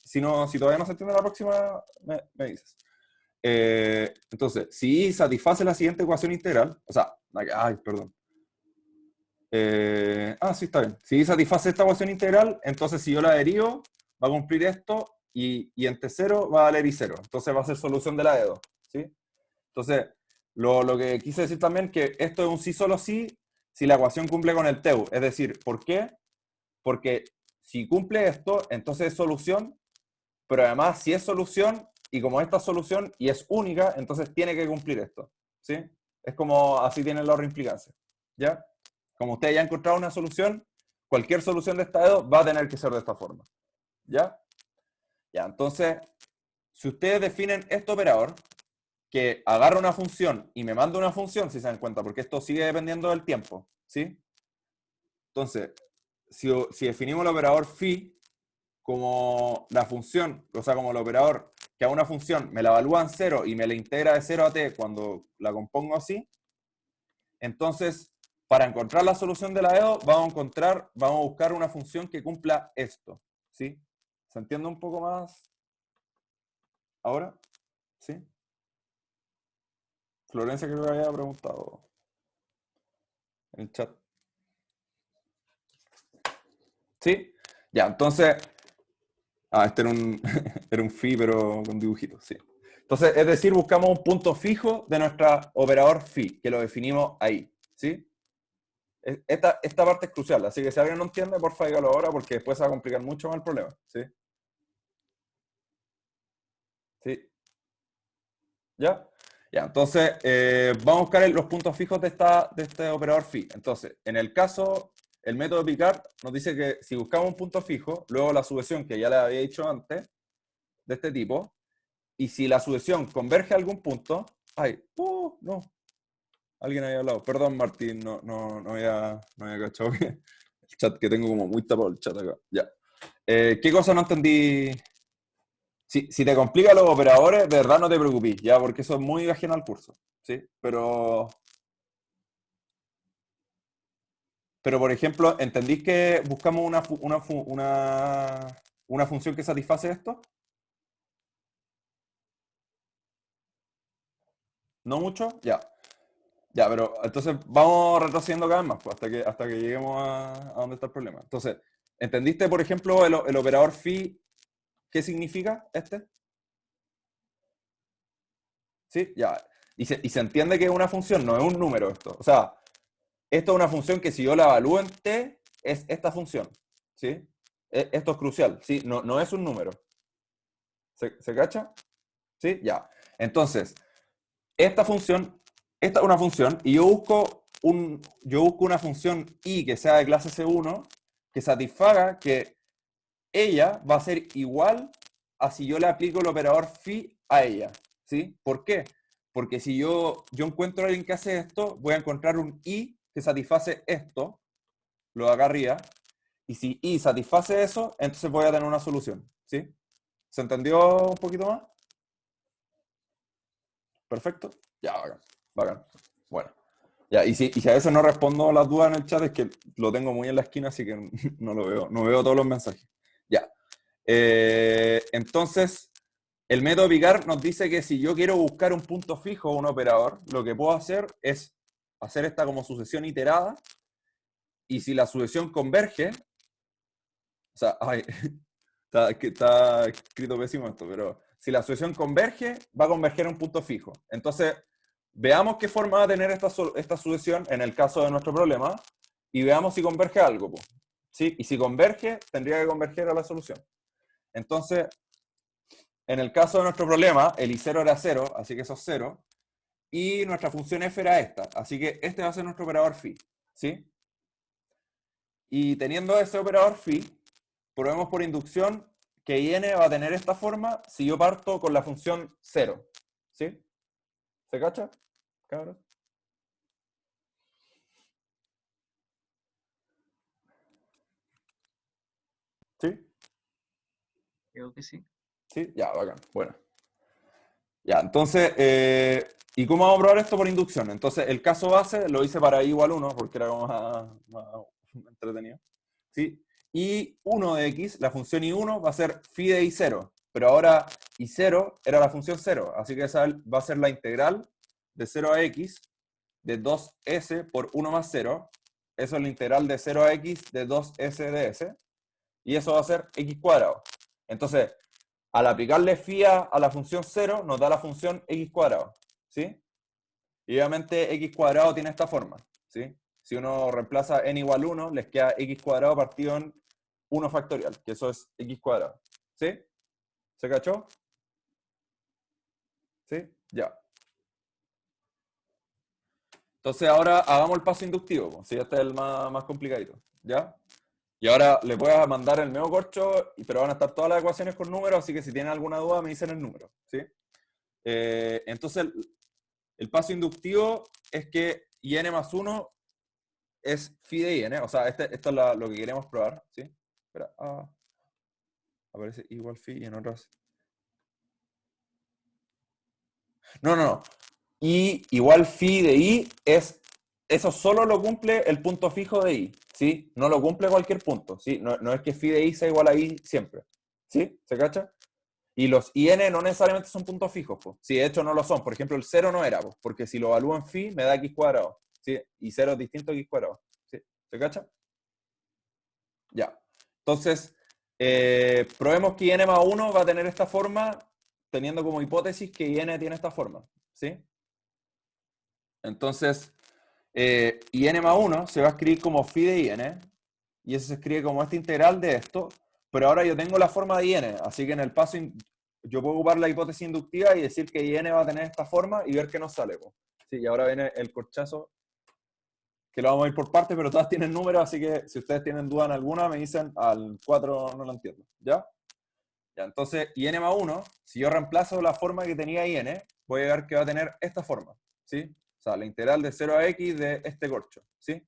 Si todavía no se entiende la próxima, me dices. Entonces, si I satisface la siguiente ecuación integral, o sea, ay, perdón. Sí, está bien. Si I satisface esta ecuación integral, entonces si yo la derivo, va a cumplir esto, y en T0 va a valer I0. Entonces va a ser solución de la EDO, ¿sí? Entonces, lo que quise decir también que esto es un sí solo sí si la ecuación cumple con el TEU. Es decir, ¿por qué? Porque si cumple esto, entonces es solución, pero además si es solución, y como esta es solución y es única, entonces tiene que cumplir esto. ¿Sí? Es como así tiene la otra implicancia. ¿Ya? Como ustedes ya han encontrado una solución, cualquier solución de esta EDO va a tener que ser de esta forma. ¿Ya? Ya, entonces, si ustedes definen este operador, que agarra una función y me manda una función, si se dan cuenta, porque esto sigue dependiendo del tiempo, ¿sí? Entonces, si definimos el operador phi como la función, o sea, como el operador que a una función me la evalúa en 0 y me la integra de 0 a t cuando la compongo así, entonces, para encontrar la solución de la EDO, vamos a buscar una función que cumpla esto, ¿sí? ¿Se entiende un poco más ahora? ¿Sí? Florencia creo que había preguntado en el chat. ¿Sí? Ya, entonces. Este era un, era un phi, pero con dibujitos, sí. Entonces, es decir, buscamos un punto fijo de nuestro operador phi, que lo definimos ahí, ¿sí? Esta parte es crucial, así que si alguien no entiende, por favor, dígalo ahora, porque después se va a complicar mucho más el problema, ¿sí? ¿Sí? ¿Ya? Ya, entonces, vamos a buscar los puntos fijos de este operador phi. Entonces, en el caso, el método Picard nos dice que si buscamos un punto fijo, luego la sucesión que ya les había dicho antes, de este tipo, y si la sucesión converge a algún punto, no, alguien había hablado, perdón Martín, no había cachado que el chat que tengo como muy tapado el chat acá, ya. ¿Qué cosa no entendí? Si te complica los operadores, de verdad no te preocupes, ya, porque eso es muy ajeno al curso, ¿sí? Pero por ejemplo, ¿entendís que buscamos una función que satisface esto? ¿No mucho? Ya. Ya, pero entonces vamos retrocediendo cada vez más, pues, hasta que lleguemos a donde está el problema. Entonces, ¿entendiste, por ejemplo, el operador phi? ¿Qué significa este? ¿Sí? Ya. Y se entiende que es una función, no es un número esto. O sea, esto es una función que si yo la evalúo en t, es esta función, ¿sí? Esto es crucial, ¿sí? No, no es un número. ¿Se cacha? ¿Sí? Ya. Entonces, esta es una función, y yo busco una función i que sea de clase C1 que satisfaga que ella va a ser igual a si yo le aplico el operador phi a ella, ¿sí? ¿Por qué? Porque si yo encuentro a alguien que hace esto, voy a encontrar un i que satisface esto, lo de acá arriba, y si i satisface eso, entonces voy a tener una solución, ¿sí? ¿Se entendió un poquito más? Perfecto. Ya, bacán. Bacán. Bueno. Ya, y si a veces no respondo las dudas en el chat, es que lo tengo muy en la esquina, así que no lo veo. No veo todos los mensajes. Ya. Entonces, el método picar nos dice que si yo quiero buscar un punto fijo o un operador, lo que puedo hacer es hacer esta como sucesión iterada, y si la sucesión converge, o sea, ay, está escrito pésimo esto, pero si la sucesión converge, va a converger a un punto fijo. Entonces, veamos qué forma va a tener esta sucesión en el caso de nuestro problema, y veamos si converge a algo, po. ¿Sí? Y si converge, tendría que converger a la solución. Entonces, en el caso de nuestro problema, el I0 era 0, así que eso es 0, y nuestra función f era esta, así que este va a ser nuestro operador phi, ¿sí? Y teniendo ese operador phi, probemos por inducción que in va a tener esta forma si yo parto con la función 0, ¿sí? ¿Se cacha, cabros? ¿Sí? Creo que sí. ¿Sí? Ya, bacán. Bueno. Ya, entonces, ¿y cómo vamos a probar esto por inducción? Entonces, el caso base lo hice para i igual 1, porque era como más entretenido. ¿Sí? Y 1 de x, la función i1 va a ser phi de i0, pero ahora i0 era la función 0, así que esa va a ser la integral de 0 a x de 2s por 1 más 0. Eso es la integral de 0 a x de 2s de s, y eso va a ser x cuadrado. Entonces, al aplicarle phi a la función 0, nos da la función x cuadrado, ¿sí? Y obviamente x cuadrado tiene esta forma, ¿sí? Si uno reemplaza n igual 1, les queda x cuadrado partido en 1 factorial, que eso es x cuadrado, ¿sí? ¿Se cachó? ¿Sí? Ya. Entonces ahora hagamos el paso inductivo, ¿sí? Este es el más complicadito, ¿ya? Y ahora les voy a mandar el nuevo corcho, pero van a estar todas las ecuaciones con números, así que si tienen alguna duda me dicen el número, ¿sí? Entonces, el paso inductivo es que in más 1 es phi de in, o sea, esto es lo que queremos probar, ¿sí? Espera, aparece igual phi y en otras. No, no, no. Y igual phi de i eso solo lo cumple el punto fijo de i, ¿sí? No lo cumple cualquier punto, ¿sí? No es que phi de i sea igual a i siempre, ¿sí? ¿Se cacha? Y los in no necesariamente son puntos fijos, pues. Si de hecho no lo son. Por ejemplo, el 0 no era, pues, porque si lo evalúo en phi me da x cuadrado, ¿sí? Y 0 es distinto a x cuadrado, ¿sí? ¿Se cacha? Ya. Entonces, probemos que in más 1 va a tener esta forma, teniendo como hipótesis que in tiene esta forma, ¿sí? Entonces, in más 1 se va a escribir como phi de in, y eso se escribe como esta integral de esto, pero ahora yo tengo la forma de in, así que en el paso yo puedo ocupar la hipótesis inductiva y decir que in va a tener esta forma y ver qué nos sale, po. Sí, y ahora viene el corchazo, que lo vamos a ir por partes, pero todas tienen números, así que si ustedes tienen duda en alguna, me dicen al 4 no lo entiendo, ¿ya? Ya, entonces, in más 1, si yo reemplazo la forma que tenía in, voy a llegar que va a tener esta forma, ¿sí? O sea, la integral de 0 a x de este corcho, ¿sí?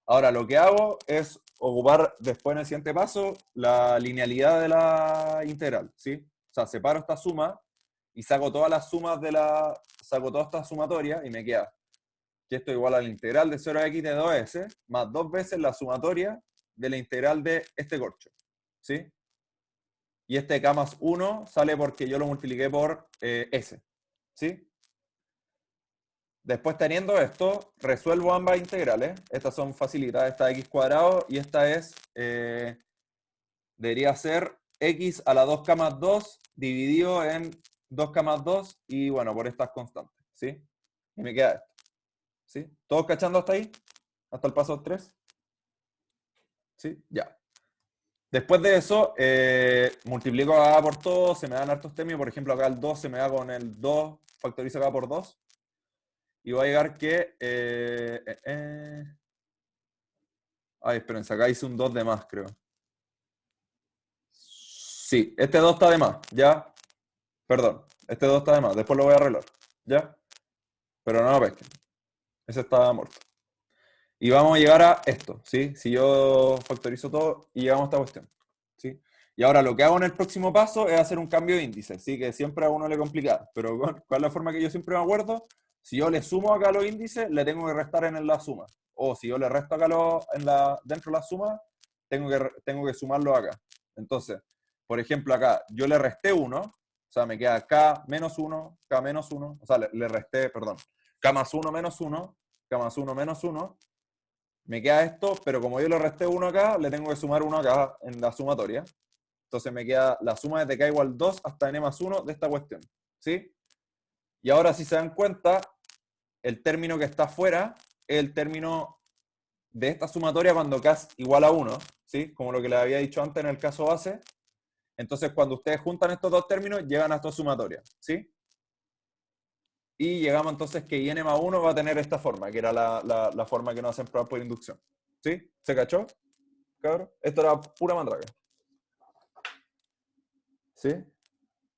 Ahora, lo que hago es ocupar después en el siguiente paso la linealidad de la integral, ¿sí? O sea, separo esta suma y saco todas las sumas saco toda esta sumatoria y me queda que esto es igual a la integral de 0 a x de 2s más 2 veces la sumatoria de la integral de este corcho, ¿sí? Y este k más 1 sale porque yo lo multipliqué por s, ¿sí? Después, teniendo esto, resuelvo ambas integrales. Estas son facilitadas, esta x cuadrado y esta debería ser x a la 2k más 2 dividido en 2k más 2 y bueno, por estas constantes, ¿sí? Y me queda esto, ¿sí? ¿Todos cachando hasta ahí? ¿Hasta el paso 3? ¿Sí? Ya. Después de eso, multiplico acá por todo, se me dan hartos términos. Por ejemplo, acá el 2 se me da con el 2, factorizo acá por 2. Y va a llegar que... Ay, espérense, acá hice un 2 de más, creo. Sí, este 2 está de más, ¿ya? Perdón, este 2 está de más, después lo voy a arreglar, ¿ya? Pero no lo pesquen. Ese está muerto. Y vamos a llegar a esto, ¿sí? Si yo factorizo todo y llegamos a esta cuestión, ¿sí? Y ahora lo que hago en el próximo paso es hacer un cambio de índice, ¿sí? Que siempre a uno le complica. Pero ¿cuál es la forma que yo siempre me acuerdo? Si yo le sumo acá los índices, le tengo que restar en la suma. O si yo le resto acá dentro de la suma, tengo que sumarlo acá. Entonces, por ejemplo, acá yo le resté 1, o sea, me queda K menos 1, K menos 1, o sea, le resté, perdón, K más 1 menos 1, K más 1 menos 1, me queda esto, pero como yo le resté 1 acá, le tengo que sumar 1 acá en la sumatoria. Entonces me queda la suma desde K igual 2 hasta N más 1 de esta cuestión, ¿sí? Y ahora, si se dan cuenta, el término que está afuera es el término de esta sumatoria cuando K es igual a 1, ¿sí? Como lo que les había dicho antes en el caso base. Entonces, cuando ustedes juntan estos dos términos, llegan a esta sumatoria, ¿sí? Y llegamos entonces que IN más 1 va a tener esta forma, que era la forma que nos hacen pruebas por inducción. ¿Sí? ¿Se cachó, cabrón? Esto era pura mandraga. ¿Sí?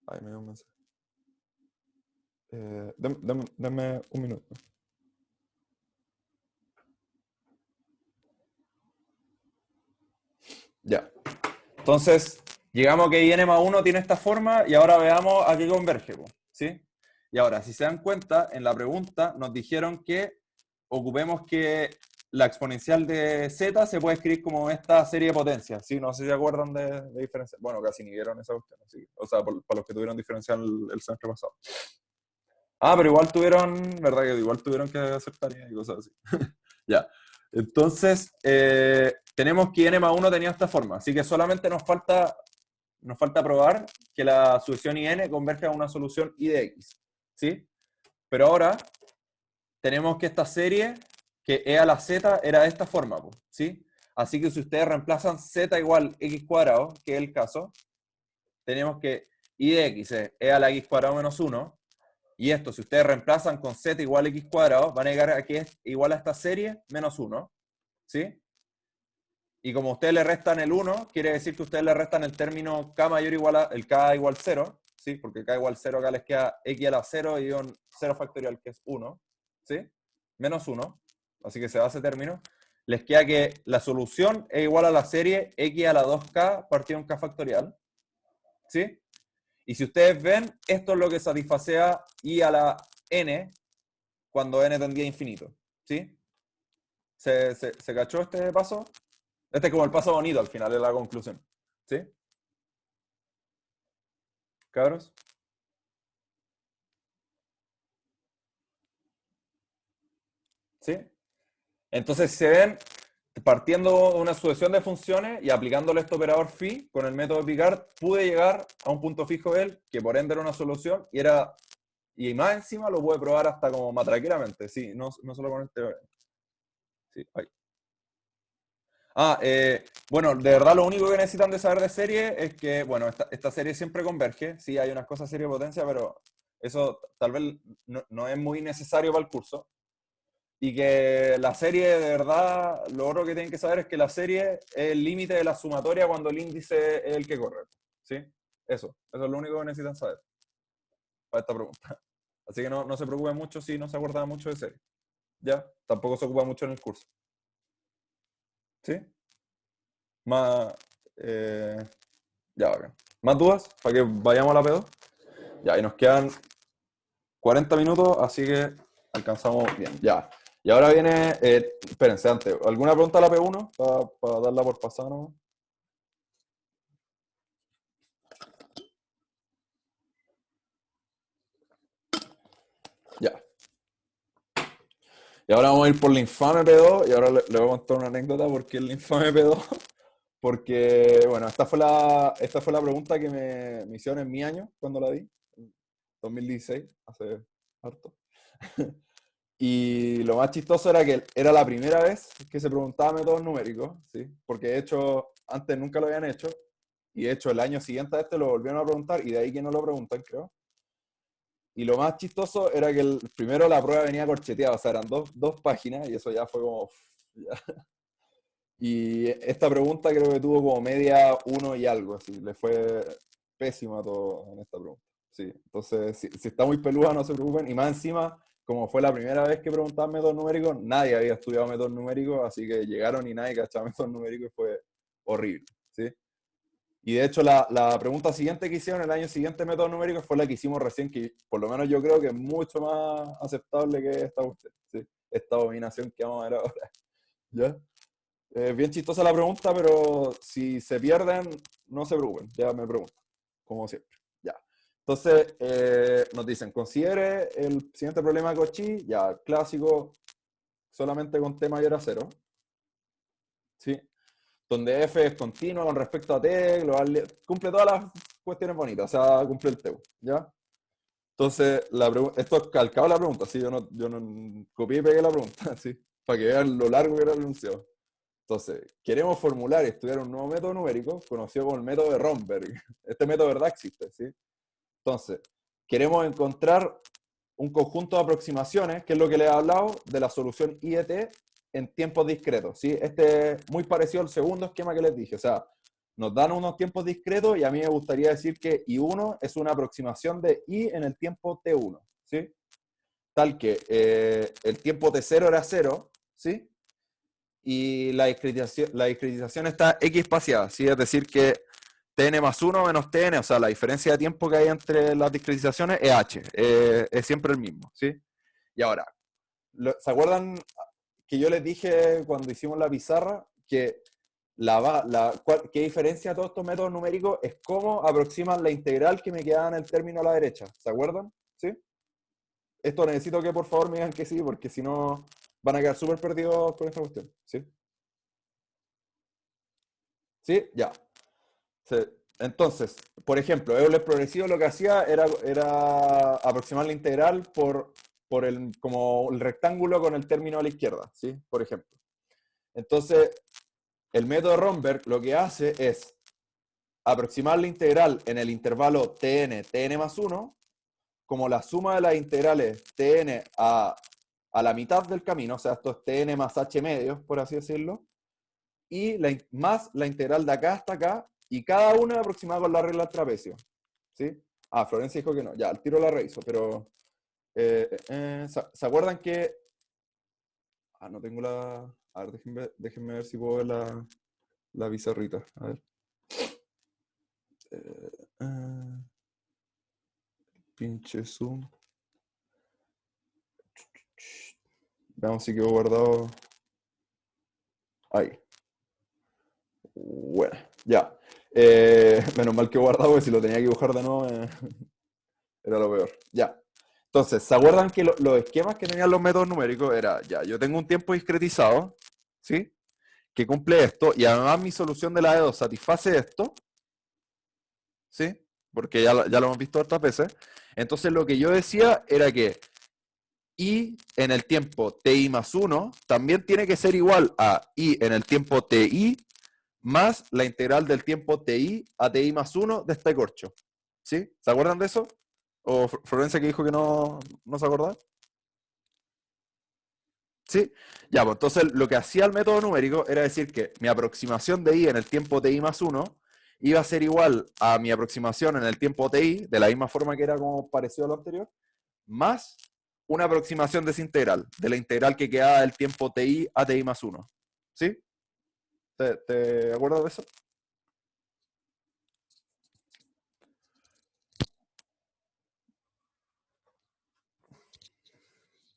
Ay, me dio un mensaje. Dame un minuto. Ya. Entonces, llegamos a que IN más 1 tiene esta forma y ahora veamos a qué converge, ¿sí? Y ahora, si se dan cuenta, en la pregunta nos dijeron que ocupemos que la exponencial de z se puede escribir como esta serie de potencias, ¿sí? No sé si se acuerdan de diferencial. Bueno, casi ni vieron esa cuestión, ¿sí? O sea, para los que tuvieron diferencial el semestre pasado. Ah, pero igual tuvieron, ¿verdad? Que igual tuvieron que hacer tareas y cosas así. Ya. Entonces, tenemos que n más 1 tenía esta forma, así que solamente nos falta probar que la solución IN converge a una solución I de X, ¿sí? Pero ahora tenemos que esta serie, que E a la Z, era de esta forma, ¿sí? Así que si ustedes reemplazan Z igual X cuadrado, que es el caso, tenemos que I de X es E a la X cuadrado menos 1, y esto, si ustedes reemplazan con Z igual X cuadrado, van a llegar a que es igual a esta serie menos 1, ¿sí? Y como ustedes le restan el 1, quiere decir que ustedes le restan el término K mayor igual a, el K igual 0, ¿sí? Porque K igual 0 acá les queda X a la 0 y un 0 factorial que es 1, ¿sí? Menos 1, así que se va ese término. Les queda que la solución es igual a la serie X a la 2K partido en K factorial, ¿sí? Y si ustedes ven, esto es lo que satisfacea I a la N cuando N tendía a infinito, ¿sí? ¿Se cachó este paso? Este es como el paso bonito al final de la conclusión. ¿Sí? ¿Cabros? ¿Sí? Entonces se ven partiendo de una sucesión de funciones y aplicándole este operador phi con el método Picard, pude llegar a un punto fijo de él, que por ende era una solución, y más encima lo pude probar hasta como matraqueramente, sí, no solo con este. Sí, ahí. Bueno, de verdad lo único que necesitan de saber de serie es que, bueno, esta serie siempre converge, sí, hay unas cosas serie de potencia, pero eso tal vez no es muy necesario para el curso. Y que la serie, de verdad, lo otro que tienen que saber es que la serie es el límite de la sumatoria cuando el índice es el que corre, ¿sí? Eso es lo único que necesitan saber para esta pregunta. Así que no se preocupen mucho si no se acuerdan mucho de serie, ¿ya? Tampoco se ocupa mucho en el curso, ¿sí? Más, ya, bacán. ¿Más dudas? Para que vayamos a la P2. Ya, y nos quedan 40 minutos, así que alcanzamos bien. Ya. Y ahora viene, espérense antes, ¿alguna pregunta a la P1? Para darla por pasada, ¿no? Ya. Y ahora vamos a ir por la infame P2, y ahora le voy a contar una anécdota porque es la infame P2. Porque, bueno, esta fue la pregunta que me hicieron en mi año, cuando la di, en 2016, hace harto. Y lo más chistoso era que era la primera vez que se preguntaba métodos numéricos, ¿sí? Porque de hecho, antes nunca lo habían hecho. Y de hecho, el año siguiente a este lo volvieron a preguntar, y de ahí que no lo preguntan, creo. Y lo más chistoso era que primero la prueba venía corcheteada, o sea, eran dos páginas, y eso ya fue como... ya. Y esta pregunta creo que tuvo como media 1 y algo, así. Le fue pésimo a todo en esta pregunta. Sí, entonces, si está muy peluda, no se preocupen. Y más encima, como fue la primera vez que preguntaban métodos numéricos, nadie había estudiado métodos numéricos, así que llegaron y nadie cachaba métodos numéricos y fue horrible, ¿sí? Y de hecho, la pregunta siguiente que hicieron el año siguiente, métodos numéricos, fue la que hicimos recién, que por lo menos yo creo que es mucho más aceptable que esta usted, ¿sí? Esta dominación que vamos a ver ahora. ¿Ya? Bien chistosa la pregunta, pero si se pierden, no se preocupen, ya me preguntan, como siempre. Ya. Entonces, nos dicen, considere el siguiente problema de Cauchy, ya, clásico, solamente con t mayor a 0. ¿Sí? Donde f es continuo con respecto a t, global, cumple todas las cuestiones bonitas, o sea, cumple el TEU, ¿ya? Entonces, esto es calcado la pregunta, ¿sí? Yo no copié y pegué la pregunta, ¿sí? Para que vean lo largo que era el enunciado. Entonces, queremos formular y estudiar un nuevo método numérico conocido como el método de Romberg. Este método de verdad existe, ¿sí? Entonces, queremos encontrar un conjunto de aproximaciones, que es lo que les he hablado, de la solución I de t en tiempos discretos, ¿sí? Este es muy parecido al segundo esquema que les dije, o sea, nos dan unos tiempos discretos y a mí me gustaría decir que I1 es una aproximación de I en el tiempo T1, ¿sí? Tal que el tiempo T0 era 0, ¿sí? Y la discretización está X espaciada, ¿sí? Es decir que Tn más 1 menos Tn, o sea, la diferencia de tiempo que hay entre las discretizaciones es H, es siempre el mismo, ¿sí? Y ahora, ¿se acuerdan que yo les dije cuando hicimos la pizarra que qué diferencia todos estos métodos numéricos es cómo aproximan la integral que me quedaba en el término a la derecha? ¿Se acuerdan? ¿Sí? Esto necesito que por favor me digan que sí, porque si no van a quedar súper perdidos con esta cuestión, ¿sí? ¿Sí? Ya. Sí. Entonces, por ejemplo, Euler progresivo lo que hacía era aproximar la integral por como el rectángulo con el término a la izquierda, ¿sí? Por ejemplo. Entonces, el método de Romberg lo que hace es aproximar la integral en el intervalo tn más 1, como la suma de las integrales tn a la mitad del camino, o sea, esto es tn más h medios, por así decirlo, y más la integral de acá hasta acá, y cada una aproximada con la regla del trapecio. ¿Sí? Ah, Florencia dijo que no. Ya, al tiro la reviso, pero... ¿se acuerdan que... Ah, no tengo la... A ver, déjenme ver si puedo ver la pizarrita. A ver. Pinche zoom. Veamos si quedó guardado. Ahí. Bueno, ya. Menos mal que he guardado, porque si lo tenía que dibujar de nuevo era lo peor. Ya. Entonces, ¿se acuerdan que los esquemas que tenían los métodos numéricos era, ya, yo tengo un tiempo discretizado, ¿sí? Que cumple esto, y además mi solución de la E2 satisface esto, ¿sí? Porque ya lo hemos visto otras veces. Entonces, lo que yo decía era que I en el tiempo TI más 1 también tiene que ser igual a I en el tiempo TI más la integral del tiempo TI a TI más 1 de este corcho. ¿Sí? ¿Se acuerdan de eso? ¿O Florencia que dijo que no se acordaba? ¿Sí? Ya, pues entonces lo que hacía el método numérico era decir que mi aproximación de I en el tiempo TI más 1 iba a ser igual a mi aproximación en el tiempo TI, de la misma forma que era como parecido a lo anterior, más una aproximación de esa integral, de la integral que quedaba del tiempo TI a TI más 1. ¿Sí? ¿Te acuerdas de eso?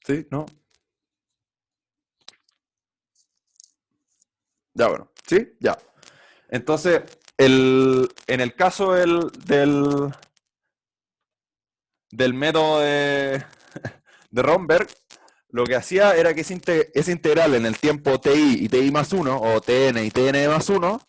¿Sí? ¿No? Ya, bueno. ¿Sí? Ya. Entonces, en el caso del método de Romberg, lo que hacía era que esa integral en el tiempo TI y TI más 1, o TN y TN más 1,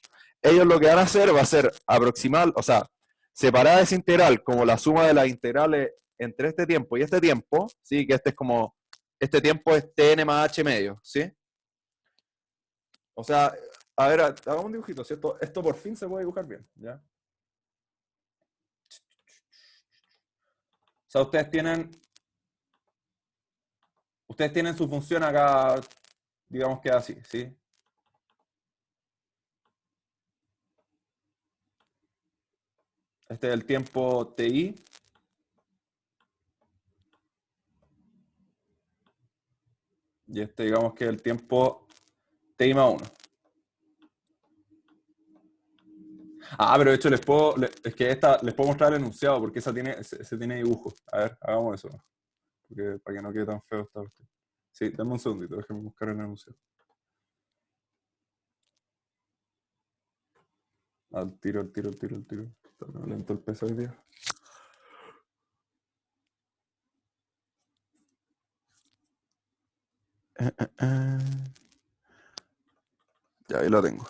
ellos lo que van a hacer va a ser aproximar, o sea, separar esa integral como la suma de las integrales entre este tiempo y este tiempo, ¿sí? Que este es como este tiempo es Tn más h medio, ¿sí? O sea, a ver, hagamos un dibujito, ¿cierto? Esto por fin se puede dibujar bien, ¿ya? O sea, ustedes tienen su función acá, digamos que así, ¿sí? Este es el tiempo TI. Y este, digamos que es el tiempo TI más 1. Ah, pero de hecho es que esta les puedo mostrar el enunciado porque ese tiene dibujo. A ver, hagamos eso. Porque, para que no quede tan feo esta cuestión. Sí, dame un segundito, déjame buscar el enunciado. Al tiro, al tiro, al tiro, al tiro. Está medio lento el peso hoy día. Ya, ahí lo tengo.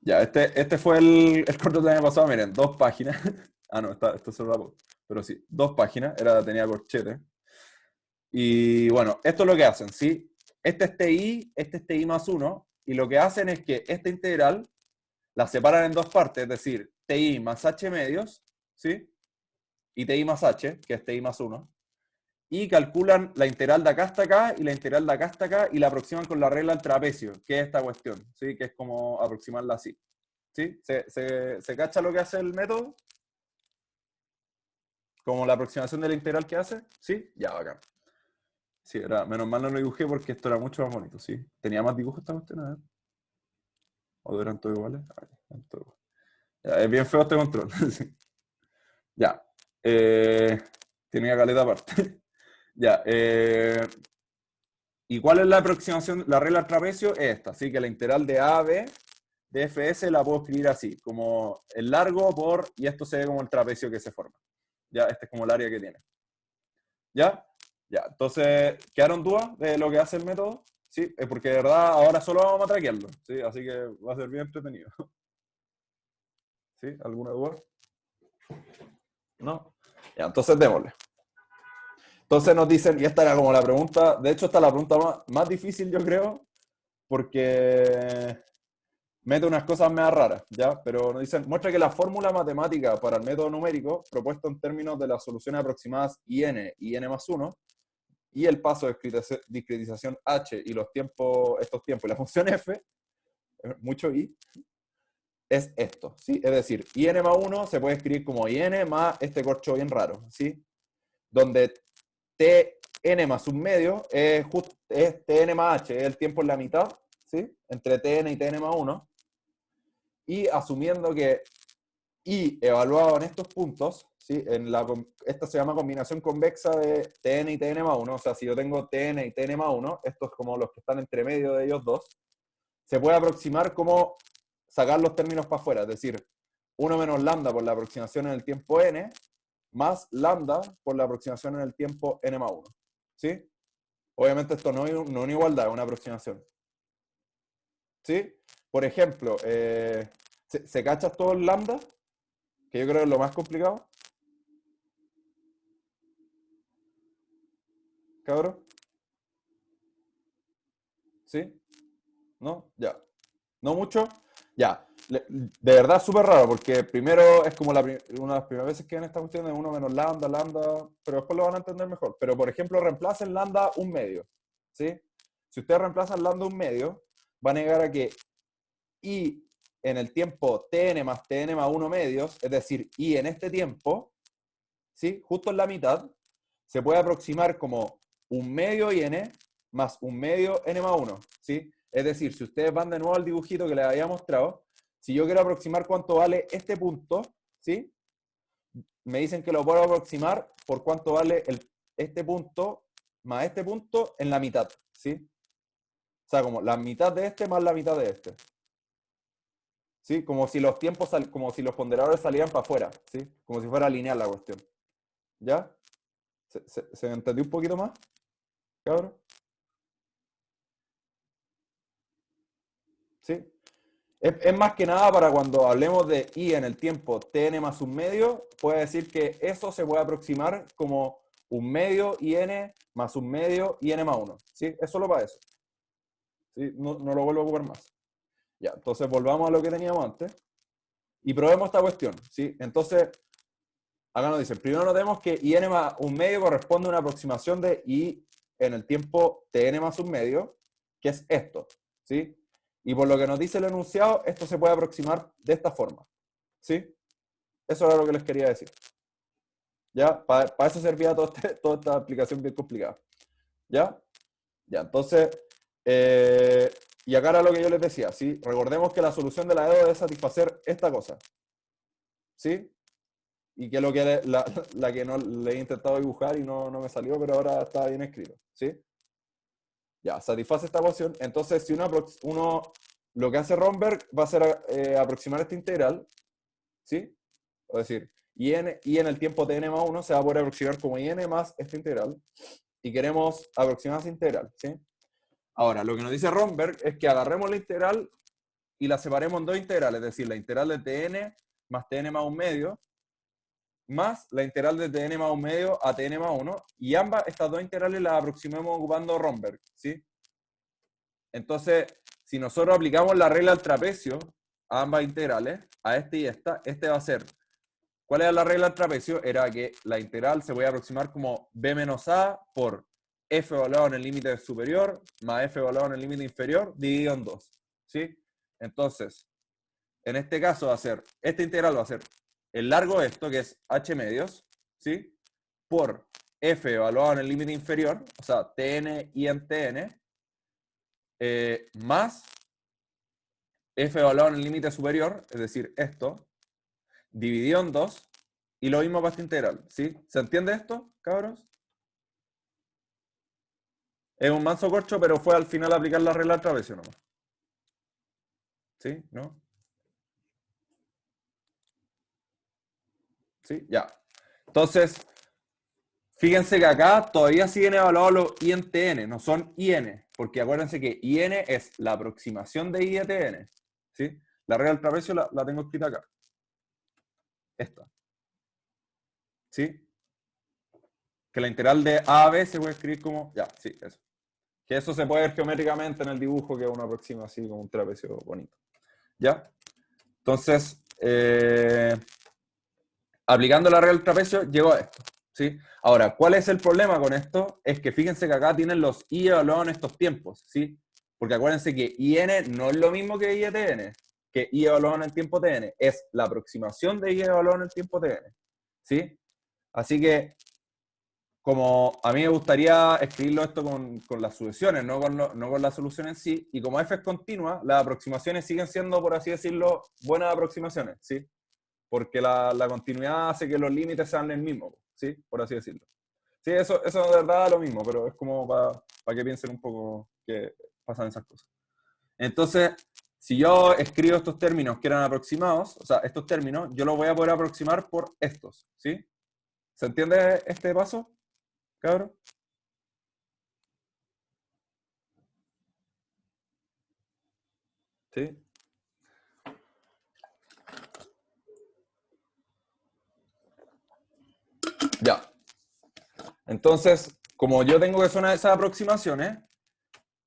Ya, este fue el corto del año pasado, miren, 2 páginas. Ah, no, esto se lo pero sí, 2 páginas, tenía corchete. Y bueno, esto es lo que hacen, ¿sí? Este es TI más 1, y lo que hacen es que esta integral la separan en 2 partes, es decir, TI más h medios, ¿sí? Y TI más h, que es TI más 1, y calculan la integral de acá hasta acá y la integral de acá hasta acá y la aproximan con la regla del trapecio, que es esta cuestión, ¿sí? Que es como aproximarla así. ¿Sí? ¿Se cacha lo que hace el método? Como la aproximación de la integral que hace, ¿sí? Ya, bacán. Sí, menos mal no lo dibujé porque esto era mucho más bonito, ¿sí? ¿Tenía más dibujos esta cuestión? A ver. ¿O eran todos iguales? Ah, ya, eran todos iguales. Ya, es bien feo este control. Sí. Ya. Tenía caleta aparte. Ya. ¿Y cuál es la aproximación? La regla del trapecio es esta, ¿sí? Que la integral de A a B de fs la puedo escribir así, como el largo por, y esto se ve como el trapecio que se forma. Ya, este es como el área que tiene. ¿Ya? Ya, entonces, ¿quedaron dudas de lo que hace el método? Sí, porque de verdad ahora solo vamos a traquearlo, ¿sí? Así que va a ser bien entretenido. ¿Sí? ¿Alguna duda? ¿No? Ya, entonces démosle. Entonces nos dicen, y esta era como la pregunta, de hecho esta es la pregunta más difícil yo creo, porque mete unas cosas más raras, ¿ya? Pero nos dicen, muestra que la fórmula matemática para el método numérico, propuesto en términos de las soluciones aproximadas IN y N más 1, y el paso de discretización H y estos tiempos y la función F, mucho I, es esto, ¿sí? Es decir, IN más 1 se puede escribir como IN más este corcho bien raro, ¿sí? Donde TN más un medio es TN más H, es el tiempo en la mitad, ¿sí? Entre TN y TN más 1. Y asumiendo que I evaluado en estos puntos, ¿sí? Esta se llama combinación convexa de Tn y Tn más 1, o sea, si yo tengo Tn y Tn más 1, estos como los que están entre medio de ellos dos, se puede aproximar como sacar los términos para afuera, es decir, 1 menos lambda por la aproximación en el tiempo n, más lambda por la aproximación en el tiempo n más 1. ¿Sí? Obviamente esto no es una igualdad, es una aproximación. ¿Sí? Por ejemplo, ¿se cacha todo el lambda? Que yo creo que es lo más complicado. Cabrón. ¿Sí? ¿No? Ya. ¿No mucho? Ya. De verdad súper raro, porque primero es como una de las primeras veces que ven esta cuestión de 1 menos lambda, lambda, pero después lo van a entender mejor. Pero, por ejemplo, reemplacen lambda un medio. ¿Sí? Si ustedes reemplazan lambda un medio, van a llegar a que I en el tiempo Tn más Tn más 1 medios, es decir, I en este tiempo, ¿sí? Justo en la mitad, se puede aproximar como un medio n más un medio n más 1, ¿sí? Es decir, si ustedes van de nuevo al dibujito que les había mostrado, si yo quiero aproximar cuánto vale este punto, ¿sí? Me dicen que lo puedo aproximar por cuánto vale este punto más este punto en la mitad, ¿sí? O sea, como la mitad de este más la mitad de este. ¿Sí? Como si los tiempos, como si los ponderadores salieran para afuera, ¿sí? Como si fuera lineal la cuestión. ¿Ya? ¿Se entendió un poquito más, cabrón? ¿Sí? Es más que nada para cuando hablemos de i en el tiempo tn más un medio, puede decir que eso se puede aproximar como un medio in más un medio in más 1. ¿Sí? Es solo para eso. ¿Sí? No lo vuelvo a ocupar más. Ya, entonces volvamos a lo que teníamos antes y probemos esta cuestión. ¿Sí? Entonces, acá nos dice, primero notemos que in más un medio corresponde a una aproximación de i en el tiempo tn más un medio, que es esto. ¿Sí? Y por lo que nos dice el enunciado, esto se puede aproximar de esta forma. ¿Sí? Eso era lo que les quería decir. ¿Ya? Para eso servía toda esta aplicación bien complicada. ¿Ya? Ya, entonces, y acá era lo que yo les decía, ¿sí? Recordemos que la solución de la E debe satisfacer esta cosa. ¿Sí? Y que lo que la que no le he intentado dibujar y no me salió, pero ahora está bien escrito. ¿Sí? Ya, satisface esta ecuación. Entonces, si uno lo que hace Romberg va a ser aproximar esta integral, ¿sí? Es decir, y en el tiempo tn más 1 se va a poder aproximar como in más esta integral. Y queremos aproximar esa integral, ¿sí? Ahora, lo que nos dice Romberg es que agarremos la integral y la separemos en dos integrales, es decir, la integral de tn más tn más un medio, más la integral de tn más un medio a tn más 1, y ambas, estas dos integrales las aproximemos ocupando Romberg, ¿sí? Entonces, si nosotros aplicamos la regla del trapecio a ambas integrales, a este y esta, este va a ser, ¿cuál era la regla del trapecio? Era que la integral se puede aproximar como b menos a por f evaluado en el límite superior más f evaluado en el límite inferior dividido en 2, ¿sí? Entonces, en este caso va a ser, esta integral va a ser el largo de esto, que es h medios, ¿sí? Por f evaluado en el límite inferior, o sea, tn y en tn, más f evaluado en el límite superior, es decir, esto, dividido en 2, y lo mismo para esta integral, ¿sí? ¿Se entiende esto, cabros? Es un manso corcho, pero fue al final aplicar la regla del trapecio nomás. ¿Sí? ¿No? ¿Sí? Ya. Entonces, fíjense que acá todavía siguen evaluados los INTN, no son IN, porque acuérdense que IN es la aproximación de I de TN. ¿Sí? La regla del trapecio la tengo escrita acá. Esta. ¿Sí? Que la integral de A a B se puede escribir como... Ya, sí, eso. Que eso se puede ver geométricamente en el dibujo, que uno aproxima así como un trapecio bonito. ¿Ya? Entonces, aplicando la regla del trapecio, llego a esto. ¿Sí? Ahora, ¿cuál es el problema con esto? Es que fíjense que acá tienen los I evaluados en estos tiempos, ¿sí? Porque acuérdense que IN no es lo mismo que ITN, que I evaluado en el tiempo TN, es la aproximación de I evaluado en el tiempo TN, ¿sí? Así que, como a mí me gustaría escribirlo esto con las sucesiones, no con la solución en sí, y como f es continua, las aproximaciones siguen siendo, por así decirlo, buenas aproximaciones, ¿sí? Porque la continuidad hace que los límites sean el mismo, ¿sí? Por así decirlo. Sí, eso de verdad es lo mismo, pero es como para que piensen un poco que pasan esas cosas. Entonces, si yo escribo estos términos que eran aproximados, o sea, estos términos, yo los voy a poder aproximar por estos, ¿sí? ¿Se entiende este paso, cabrón? ¿Sí? Ya. Entonces, como yo tengo que hacer una de esas aproximaciones,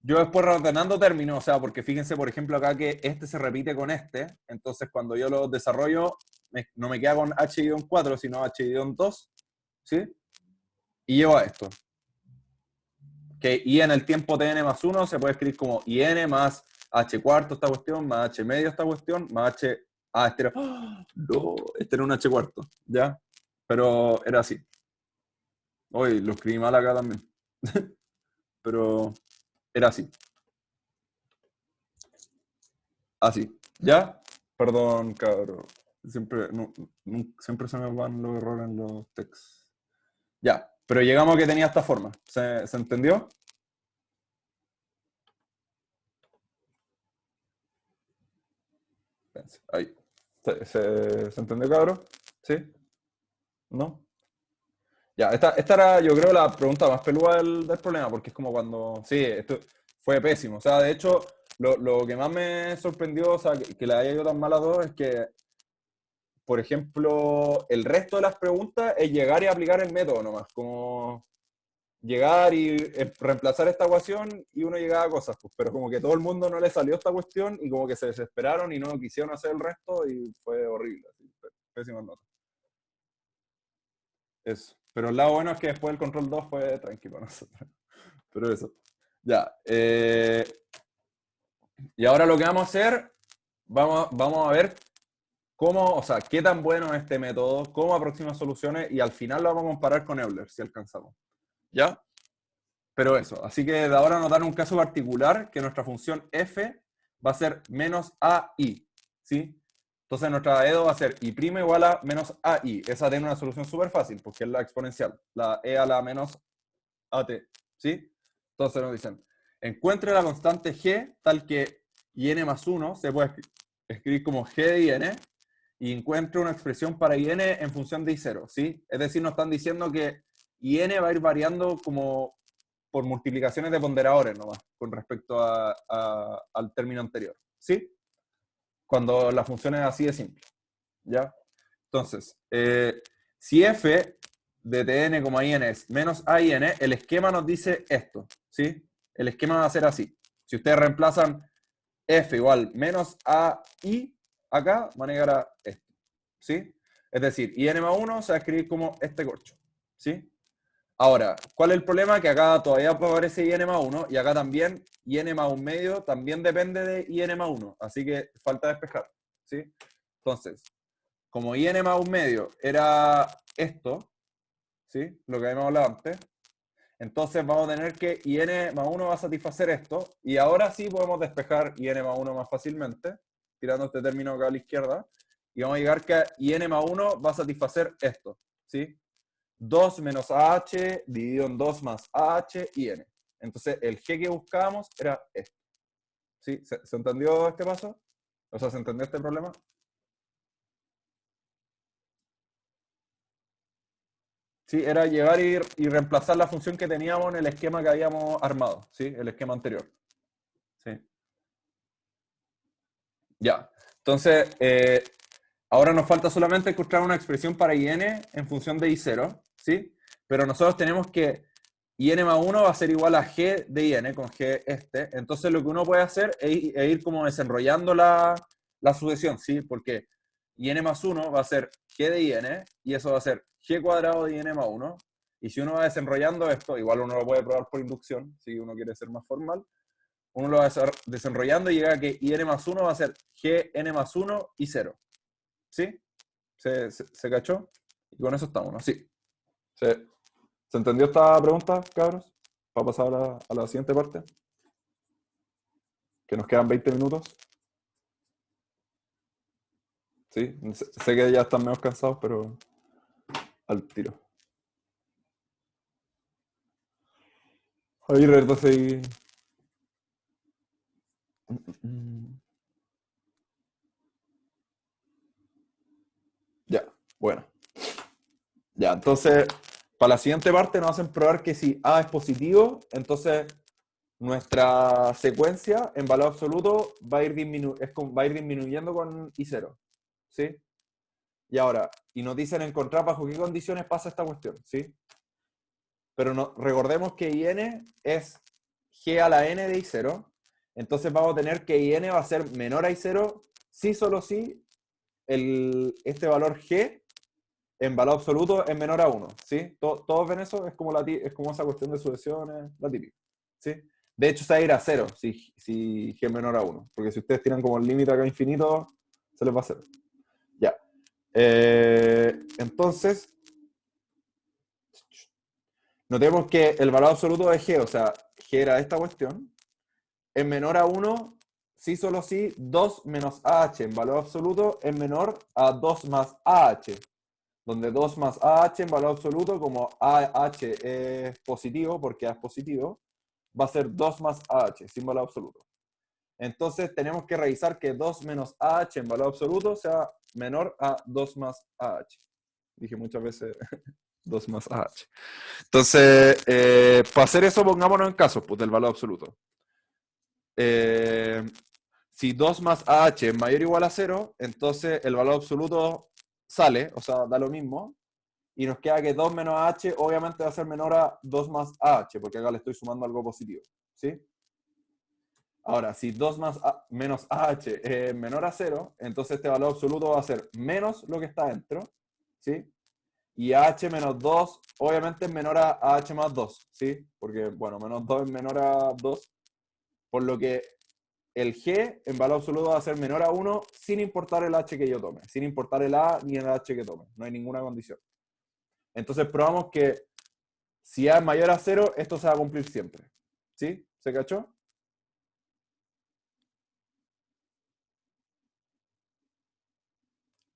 yo después reordenando términos, o sea, porque fíjense, por ejemplo, acá que este se repite con este, entonces cuando yo lo desarrollo, no me queda con h-4, sino h-2, ¿sí? Y llevo a esto. Que i en el tiempo tn más 1 se puede escribir como in más h cuarto esta cuestión, más h medio esta cuestión, más h... Ah, este era... ¡Oh! No, este era un h cuarto, ¿ya? Pero era así. Hoy lo escribí mal acá también. Pero era así. Así. ¿Ya? Perdón, cabrón. Siempre, siempre se me van los errores en los textos. Ya, pero llegamos a que tenía esta forma. ¿Se entendió? Ahí. ¿Se entendió, cabrón? ¿Sí? ¿No? Ya, esta era, yo creo, la pregunta más peluda del problema, porque es como cuando... Sí, esto fue pésimo. O sea, de hecho, lo que más me sorprendió, o sea, que le haya ido tan mal a todos, es que, por ejemplo, el resto de las preguntas es llegar y aplicar el método nomás, como llegar y reemplazar esta ecuación y uno llegaba a cosas, pues, pero como que todo el mundo no le salió esta cuestión y como que se desesperaron y no quisieron hacer el resto y fue horrible, así, pésimas notas. Eso. Pero el lado bueno es que después el control 2 fue tranquilo para nosotros. Pero eso. Ya. Y ahora lo que vamos a hacer, vamos a ver cómo, o sea, qué tan bueno es este método, cómo aproxima soluciones y al final lo vamos a comparar con Euler, si alcanzamos. ¿Ya? Pero eso, así que de ahora nos dan un caso particular que nuestra función f va a ser menos AI, ¿sí? Entonces nuestra EDO va a ser I' igual a menos AI. Esa tiene una solución súper fácil, porque es la exponencial, la E a la menos AT, ¿sí? Entonces nos dicen, encuentre la constante G tal que IN más 1 se puede escribir como G de IN y encuentre una expresión para IN en función de I0, ¿sí? Es decir, nos están diciendo que IN va a ir variando como por multiplicaciones de ponderadores nomás, con respecto al término anterior, ¿sí? Cuando la función es así de simple, ¿ya? Entonces, si f de tn como in es menos AIN, el esquema nos dice esto, ¿sí? El esquema va a ser así. Si ustedes reemplazan f igual menos AI, acá van a llegar a esto, ¿sí? Es decir, in más 1 se va a escribir como este corcho, ¿sí? Ahora, ¿cuál es el problema? Que acá todavía aparece IN más 1 y acá también IN más 1 medio también depende de IN más 1. Así que falta despejar, ¿sí? Entonces, como IN más 1 medio era esto, ¿sí? Lo que habíamos hablado antes. Entonces vamos a tener que IN más 1 va a satisfacer esto. Y ahora sí podemos despejar IN más 1 más fácilmente, tirando este término acá a la izquierda. Y vamos a llegar que IN más 1 va a satisfacer esto, ¿sí? 2 menos AH dividido en 2 más AH y N. Entonces, el G que buscábamos era esto. ¿Sí? ¿Se entendió este paso? O sea, ¿se entendió este problema? Sí, era llegar y reemplazar la función que teníamos en el esquema que habíamos armado, ¿sí? El esquema anterior. ¿Sí? Ya. Entonces, ahora nos falta solamente encontrar una expresión para IN en función de I0, ¿sí? Pero nosotros tenemos que IN más 1 va a ser igual a G de IN con G este. Entonces lo que uno puede hacer es ir como desenrollando la sucesión, ¿sí? Porque IN más 1 va a ser G de IN y eso va a ser G cuadrado de IN más 1. Y si uno va desenrollando esto, igual uno lo puede probar por inducción, si uno quiere ser más formal, uno lo va desenrollando y llega a que IN más 1 va a ser GN más 1 y 0. ¿Sí? ¿Se cachó? Y con eso estamos, ¿no? Sí. ¿Se entendió esta pregunta, cabros? Para pasar a la siguiente parte. Que nos quedan 20 minutos. Sí, sé que ya están menos cansados, pero al tiro. Ahí, entonces. Ya, bueno. Ya, entonces, para la siguiente parte nos hacen probar que si A es positivo, entonces nuestra secuencia en valor absoluto va a ir, va a ir disminuyendo con I0. ¿Sí? Y ahora, y nos dicen encontrar bajo qué condiciones pasa esta cuestión, ¿sí? Pero no, recordemos que IN es G a la N de I0, entonces vamos a tener que IN va a ser menor a I0 si solo si este valor G en valor absoluto es menor a 1, ¿sí? ¿Todos ven eso? Es como, es como esa cuestión de sucesiones, la típica, ¿sí? De hecho, se va a ir a 0 si G es menor a 1, porque si ustedes tiran como el límite acá infinito, se les va a 0. Ya. Entonces, notemos que el valor absoluto de G, o sea, G era esta cuestión, es menor a 1 si solo si 2 menos AH en valor absoluto es menor a 2 más AH, donde 2 más AH en valor absoluto, como AH es positivo, porque A es positivo, va a ser 2 más AH sin valor absoluto. Entonces tenemos que revisar que 2 menos AH en valor absoluto sea menor a 2 más AH. Dije muchas veces 2 más AH. Entonces, para hacer eso, pongámonos en casos pues, del valor absoluto. si 2 más AH es mayor o igual a 0, entonces el valor absoluto sale, o sea, da lo mismo, y nos queda que 2 menos AH obviamente va a ser menor a 2 más AH, porque acá le estoy sumando algo positivo, ¿sí? Ahora, si 2 más menos AH es menor a 0, entonces este valor absoluto va a ser menos lo que está dentro, ¿sí? Y AH menos 2 obviamente es menor a AH más 2, ¿sí? Porque, bueno, menos 2 es menor a 2, por lo que el G en valor absoluto va a ser menor a 1 sin importar el H que yo tome, sin importar el A ni el H que tome, no hay ninguna condición. Entonces probamos que si A es mayor a 0, esto se va a cumplir siempre, ¿sí? ¿Se cachó?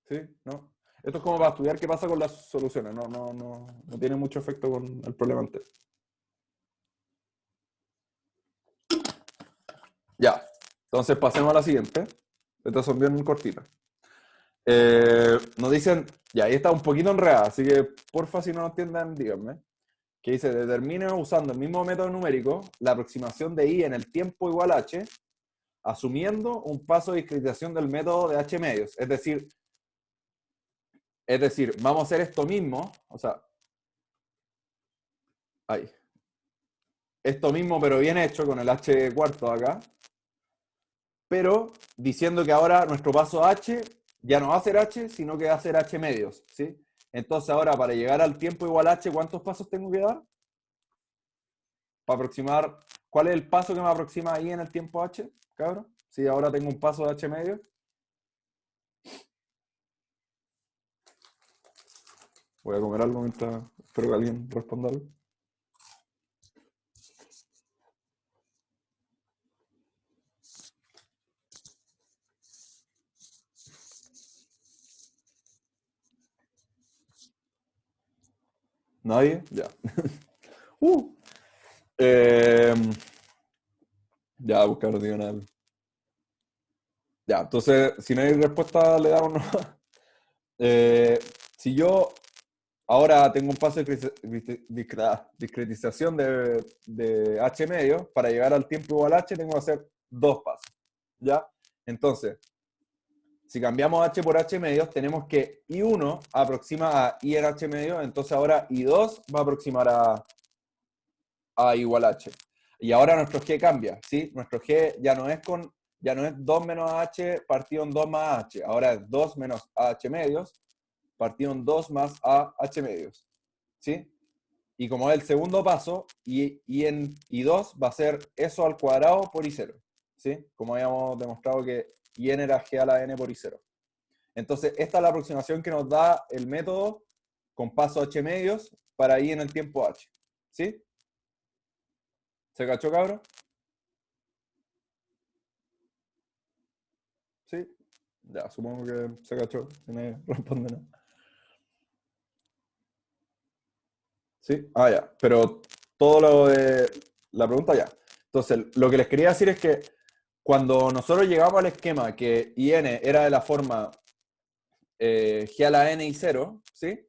¿Sí? ¿No? Esto es como para estudiar qué pasa con las soluciones, no tiene mucho efecto con el problema anterior. Ya, entonces pasemos a la siguiente. Estas son bien cortitas. Nos dicen, ya, ahí está un poquito enredada, así que porfa, si no lo entienden, díganme. Que dice, determine usando el mismo método numérico la aproximación de I en el tiempo igual a H, asumiendo un paso de discretización del método de H medios. Es decir, vamos a hacer esto mismo, o sea, ahí. Esto mismo, pero bien hecho, con el H cuarto acá, pero diciendo que ahora nuestro paso H ya no va a ser H, sino que va a ser H medios, ¿sí? Entonces ahora, para llegar al tiempo igual a H, ¿cuántos pasos tengo que dar? Para aproximar, ¿cuál es el paso que me aproxima ahí en el tiempo H, cabrón? Si ahora tengo un paso de H medio. Voy a comer algo mientras espero que alguien responda algo. ¿Nadie? Ya. uh. Eh, ya, buscar, digan algo. Ya, entonces, si no hay respuesta, le damos no. Si yo ahora tengo un paso de discretización de H medio, para llegar al tiempo igual a H tengo que hacer dos pasos. ¿Ya? Entonces, si cambiamos H por H medios, tenemos que I1 aproxima a I en H medio, entonces ahora I2 va a aproximar a igual a H. Y ahora nuestro G cambia, ¿sí? Nuestro G ya no es 2 menos H partido en 2 más H, ahora es 2 menos AH medios partido en 2 más AH medios, ¿sí? Y como es el segundo paso, I2 va a ser eso al cuadrado por I0, ¿sí? Como habíamos demostrado que IN era G a la N por I0. Entonces, esta es la aproximación que nos da el método con paso H medios para I en el tiempo H, ¿sí? ¿Se cachó, cabrón? ¿Sí? Ya, supongo que se cachó. Si me responde nada. ¿Sí? Ah, ya. Pero todo lo de la pregunta ya. Entonces, lo que les quería decir es que cuando nosotros llegamos al esquema que IN era de la forma G a la N y 0, ¿sí?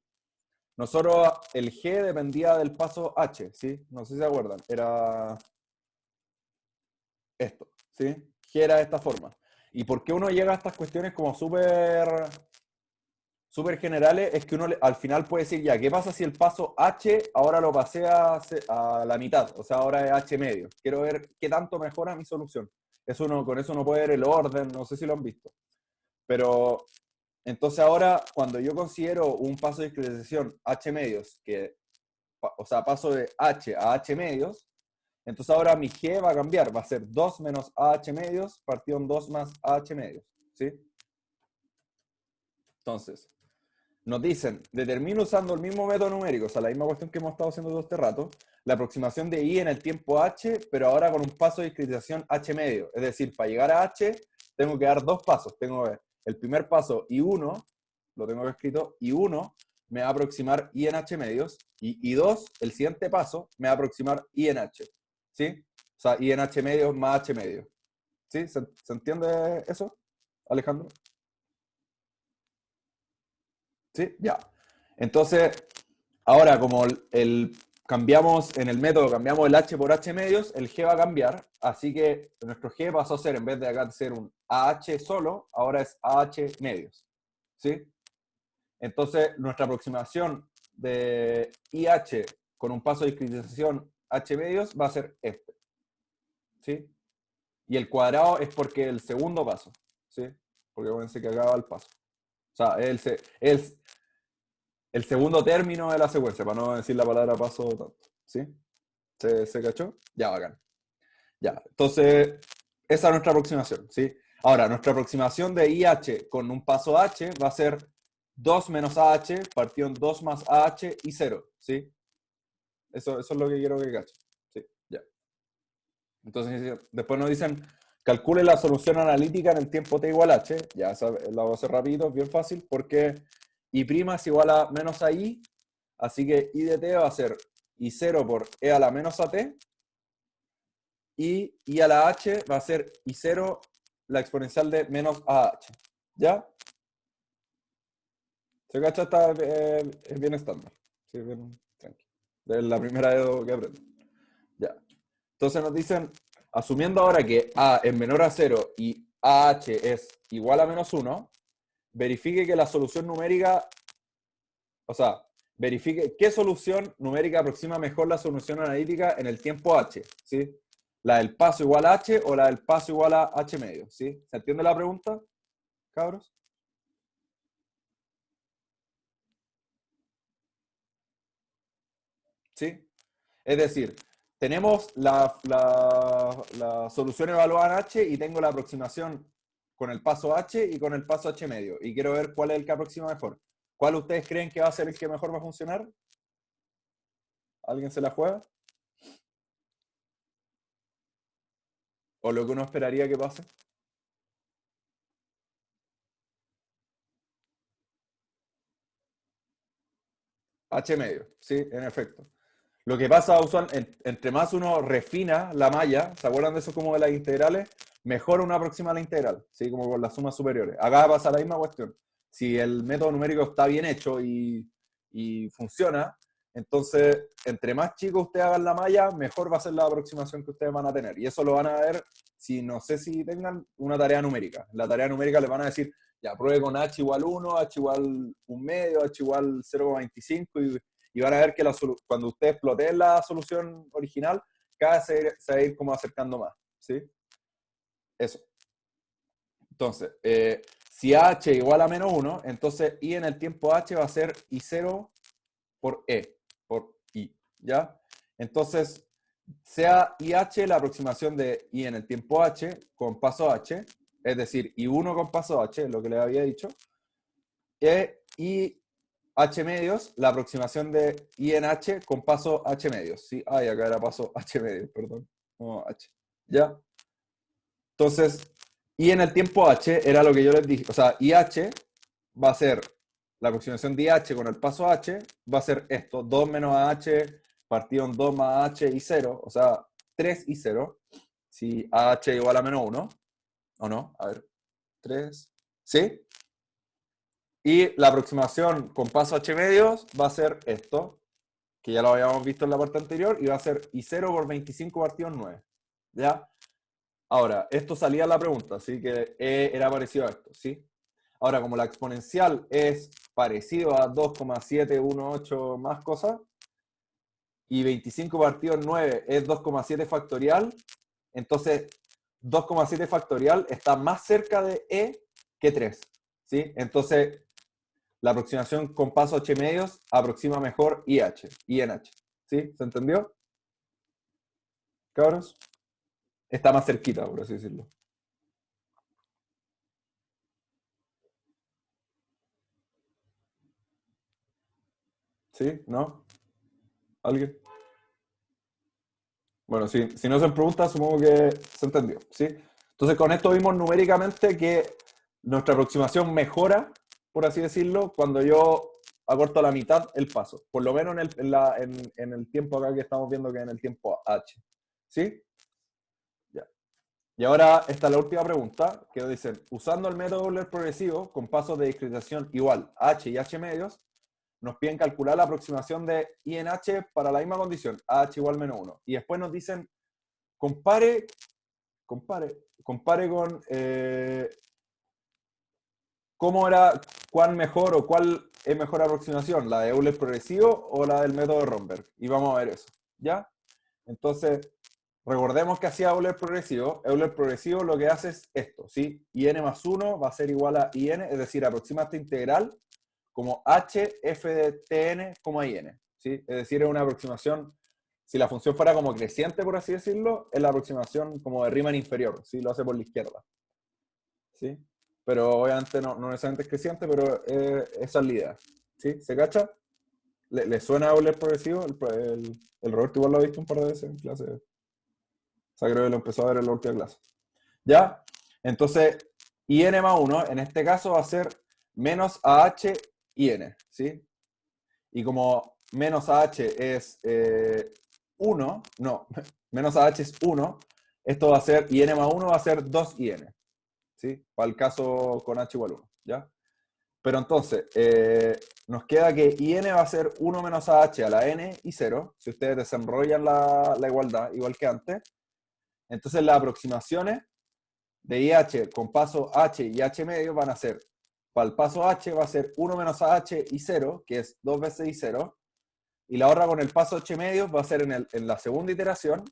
Nosotros, el G dependía del paso H, ¿sí? No sé si se acuerdan. Era esto, ¿sí? G era de esta forma. ¿Y por qué uno llega a estas cuestiones como súper generales? Es que uno al final puede decir, ya, ¿qué pasa si el paso H ahora lo pasé a la mitad? O sea, ahora es H medio. Quiero ver qué tanto mejora mi solución. Con eso uno puede ver el orden, no sé si lo han visto. Pero entonces ahora, cuando yo considero un paso de discretización H medios, o sea, paso de H a H medios, entonces ahora mi G va a cambiar, va a ser 2 menos AH medios partido en 2 más AH medios, ¿sí? Entonces, nos dicen, determina usando el mismo método numérico, o sea, la misma cuestión que hemos estado haciendo todo este rato, la aproximación de I en el tiempo H, pero ahora con un paso de discretización H medio. Es decir, para llegar a H, tengo que dar dos pasos. Tengo que ver el primer paso, I1, lo tengo escrito, I1 me va a aproximar I en H medios, y I2, el siguiente paso, me va a aproximar I en H. ¿Sí? O sea, I en H medios más H medios. ¿Sí? ¿Se entiende eso, Alejandro? ¿Sí? Ya. Entonces, ahora como cambiamos en el método, cambiamos el h por h medios, el g va a cambiar, así que nuestro g pasó a ser, en vez de acá ser un AH solo, ahora es AH medios, ¿sí? Entonces, nuestra aproximación de IH con un paso de discretización h medios va a ser este, ¿sí? Y el cuadrado es porque el segundo paso, ¿sí? Porque acuérdense que acá va el paso. O sea, el segundo término de la secuencia, para no decir la palabra paso tanto, ¿sí? ¿Se cachó? Ya, bacán. Ya, entonces, esa es nuestra aproximación, ¿sí? Ahora, nuestra aproximación de IH con un paso H va a ser 2 menos AH partido en 2 más AH y 0, ¿sí? Eso es lo que quiero que cachen, ¿sí? Ya. Entonces, después nos dicen, calcule la solución analítica en el tiempo t igual a h. Ya, la voy a hacer rápido, bien fácil, porque I' es igual a menos a I, así que I de t va a ser I0 por E a la menos a t, y I a la h va a ser I0 la exponencial de menos AH. ¿Ya? ¿Se cacha? Es bien estándar. Sí, bien tranquilo. Es la primera vez que aprendo. Ya. Entonces nos dicen, asumiendo ahora que A es menor a 0 y AH es igual a menos 1, verifique que la solución numérica, o sea, verifique qué solución numérica aproxima mejor la solución analítica en el tiempo H, ¿sí? ¿La del paso igual a H o la del paso igual a H medio? ¿Sí? ¿Se entiende la pregunta, cabros? ¿Sí? Es decir, tenemos la solución evaluada en H y tengo la aproximación con el paso H y con el paso H medio. Y quiero ver cuál es el que aproxima mejor. ¿Cuál ustedes creen que va a ser el que mejor va a funcionar? ¿Alguien se la juega? ¿O lo que uno esperaría que pase? H medio, sí, en efecto. Lo que pasa usualmente, entre más uno refina la malla, ¿se acuerdan de eso como de las integrales? Mejor uno aproxima la integral, ¿sí? Como con las sumas superiores. Acá pasa la misma cuestión. Si el método numérico está bien hecho y funciona, entonces, entre más chico ustedes hagan la malla, mejor va a ser la aproximación que ustedes van a tener. Y eso lo van a ver si, no sé si tengan una tarea numérica. En la tarea numérica les van a decir, ya, pruebe con h igual 1, h igual 1 medio, h igual 0,25 y van a ver que cuando ustedes exploten la solución original, cada vez se va a ir como acercando más, ¿sí? Eso. Entonces, si h igual a menos 1, entonces I en el tiempo h va a ser I0 por E, por I, ¿ya? Entonces, sea IH la aproximación de I en el tiempo h con paso h, es decir, I1 con paso h, lo que les había dicho, y H medios, la aproximación de I en H con paso H medios, ¿sí? Ay, acá era paso H medios, perdón. No, H. ¿Ya? Entonces, I en el tiempo H era lo que yo les dije. O sea, IH va a ser la aproximación de IH con el paso H, va a ser esto, 2 menos AH partido en 2 más H y 0, o sea, 3 y 0, si AH igual a menos 1, ¿o no? A ver, 3, ¿sí? Y la aproximación con paso H medios va a ser esto, que ya lo habíamos visto en la parte anterior, y va a ser I0 por 25 partido en 9. ¿Ya? Ahora, esto salía en la pregunta, así que era parecido a esto, ¿sí? Ahora, como la exponencial es parecido a 2,718 más cosas, y 25 partido en 9 es 2,7 factorial, entonces 2,7 factorial está más cerca de E que 3, ¿sí? Entonces, la aproximación con paso H medios aproxima mejor IH, INH. ¿Sí? ¿Se entendió? Cabros. Está más cerquita, por así decirlo. ¿Sí? ¿No? ¿Alguien? Bueno, si no se pregunta, supongo que se entendió. ¿Sí? Entonces, con esto vimos numéricamente que nuestra aproximación mejora, por así decirlo, cuando yo acorto a la mitad el paso. Por lo menos en el tiempo acá que estamos viendo que es en el tiempo H. ¿Sí? Ya. Y ahora está la última pregunta, que dicen, usando el método Euler progresivo con pasos de discretización igual H y H medios, nos piden calcular la aproximación de I en H para la misma condición, AH igual menos 1. Y después nos dicen, compare con cuán mejor o cuál es mejor aproximación, la de Euler progresivo o la del método de Romberg. Y vamos a ver eso, ¿ya? Entonces, recordemos que hacía Euler progresivo. Euler progresivo lo que hace es esto, ¿sí? IN más 1 va a ser igual a IN, es decir, aproxima esta integral como h f de tn como IN, ¿sí? Es decir, es una aproximación, si la función fuera como creciente, por así decirlo, es la aproximación como de Riemann inferior, ¿sí? Lo hace por la izquierda, ¿sí? Pero obviamente no necesariamente es creciente, pero esa es la idea, ¿sí? ¿Se cacha? ¿Le suena a Euler progresivo? El Roberto igual lo ha visto un par de veces en clase. O sea, creo que lo empezó a ver en la última clase. ¿Ya? Entonces, IN más 1, en este caso va a ser menos AH IN, ¿sí? Y como menos AH es 1, no, menos AH es 1, esto va a ser, IN más 1 va a ser 2 IN, ¿sí? Para el caso con H igual 1, ¿ya? Pero entonces, nos queda que IN va a ser 1 menos AH a la N y 0, si ustedes desenrollan la igualdad, igual que antes. Entonces las aproximaciones de IH con paso H y H medio van a ser, para el paso H va a ser 1 menos AH y 0, que es 2 veces y 0, y la otra con el paso H medios va a ser en la segunda iteración,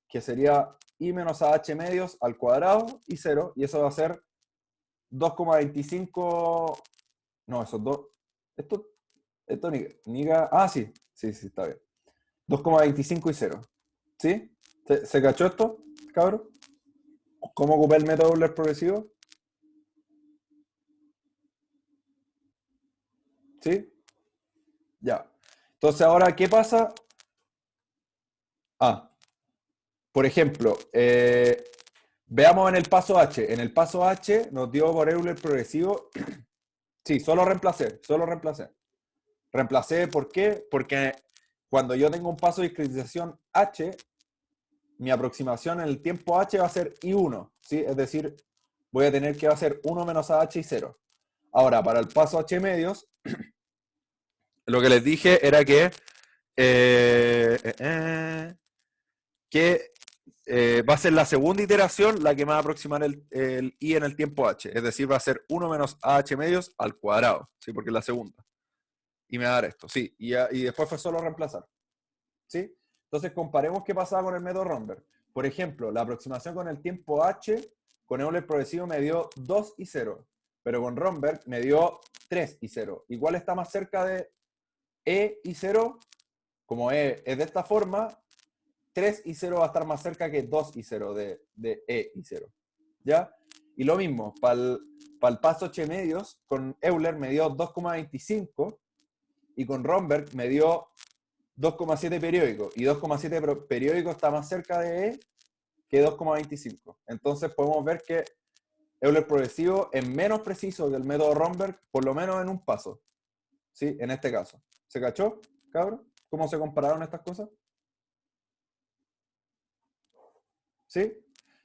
que sería I menos AH medios al cuadrado y 0, y eso va a ser 2,25, no, esos dos, esto sí, está bien. 2,25 y 0, ¿sí? ¿Se cachó esto, cabrón? ¿Cómo ocupé el método Euler progresivo? ¿Sí? Ya. Entonces, ahora, ¿qué pasa? Por ejemplo, veamos en el paso H. En el paso H nos dio por Euler progresivo. Sí, solo reemplacé. Reemplacé, ¿por qué? Porque cuando yo tengo un paso de discretización H, mi aproximación en el tiempo H va a ser I1, ¿sí? Es decir, voy a tener que va a ser 1 menos AH y 0. Ahora, para el paso H medios, lo que les dije era que va a ser la segunda iteración la que me va a aproximar el I en el tiempo H. Es decir, va a ser 1 menos AH medios al cuadrado, ¿sí? Porque es la segunda. Y me va a dar esto, sí. Y después fue solo reemplazar, ¿sí? Entonces comparemos qué pasaba con el método Romberg. Por ejemplo, la aproximación con el tiempo H, con Euler progresivo me dio 2 y 0. Pero con Romberg me dio 3 y 0. Igual está más cerca de E y 0. Como E es de esta forma, 3 y 0 va a estar más cerca que 2 y 0 de E y 0. ¿Ya? Y lo mismo, para el paso H medios, con Euler me dio 2,25 y con Romberg me dio 2,7 periódico. Y 2,7 periódico está más cerca de E que 2,25. Entonces podemos ver que Euler progresivo es menos preciso que el método Romberg, por lo menos en un paso. ¿Sí? En este caso. ¿Se cachó, cabrón? ¿Cómo se compararon estas cosas? ¿Sí?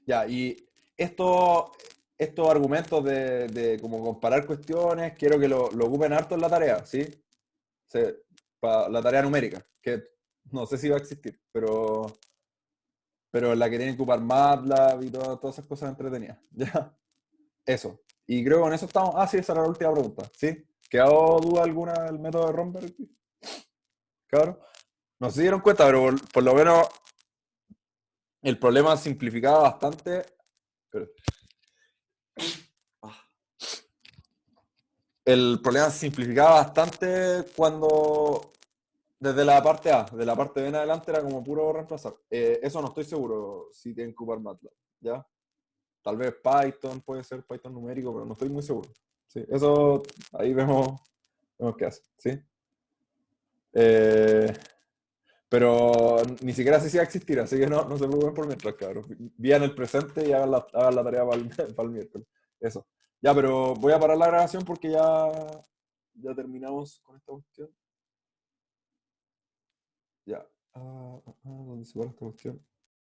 Ya, y estos argumentos de como comparar cuestiones, quiero que lo ocupen harto en la tarea, ¿sí? Para la tarea numérica, que no sé si va a existir, pero en la que tienen que ocupar MATLAB y todas esas cosas entretenidas. ¿Ya? Eso. Y creo que con eso estamos. Ah, sí, esa era la última pregunta. ¿Sí? ¿Quedó duda alguna del método de Romberg? Claro. No se dieron cuenta, pero por lo menos el problema simplificaba bastante. Pero, el problema se simplificaba bastante cuando. Desde la parte A, de la parte B en adelante era como puro reemplazar. Eso no estoy seguro si tienen que ocupar MATLAB. ¿Ya? Tal vez Python, puede ser Python numérico, pero no estoy muy seguro. Sí, eso ahí vemos qué hace. ¿Sí? Pero ni siquiera sé si va a existir, así que no se preocupen por mientras, cabrón. Vivan el presente y hagan la tarea para el miércoles. Eso. Ya, pero voy a parar la grabación porque ya terminamos con esta cuestión. Ya. ¿Dónde se para esta cuestión?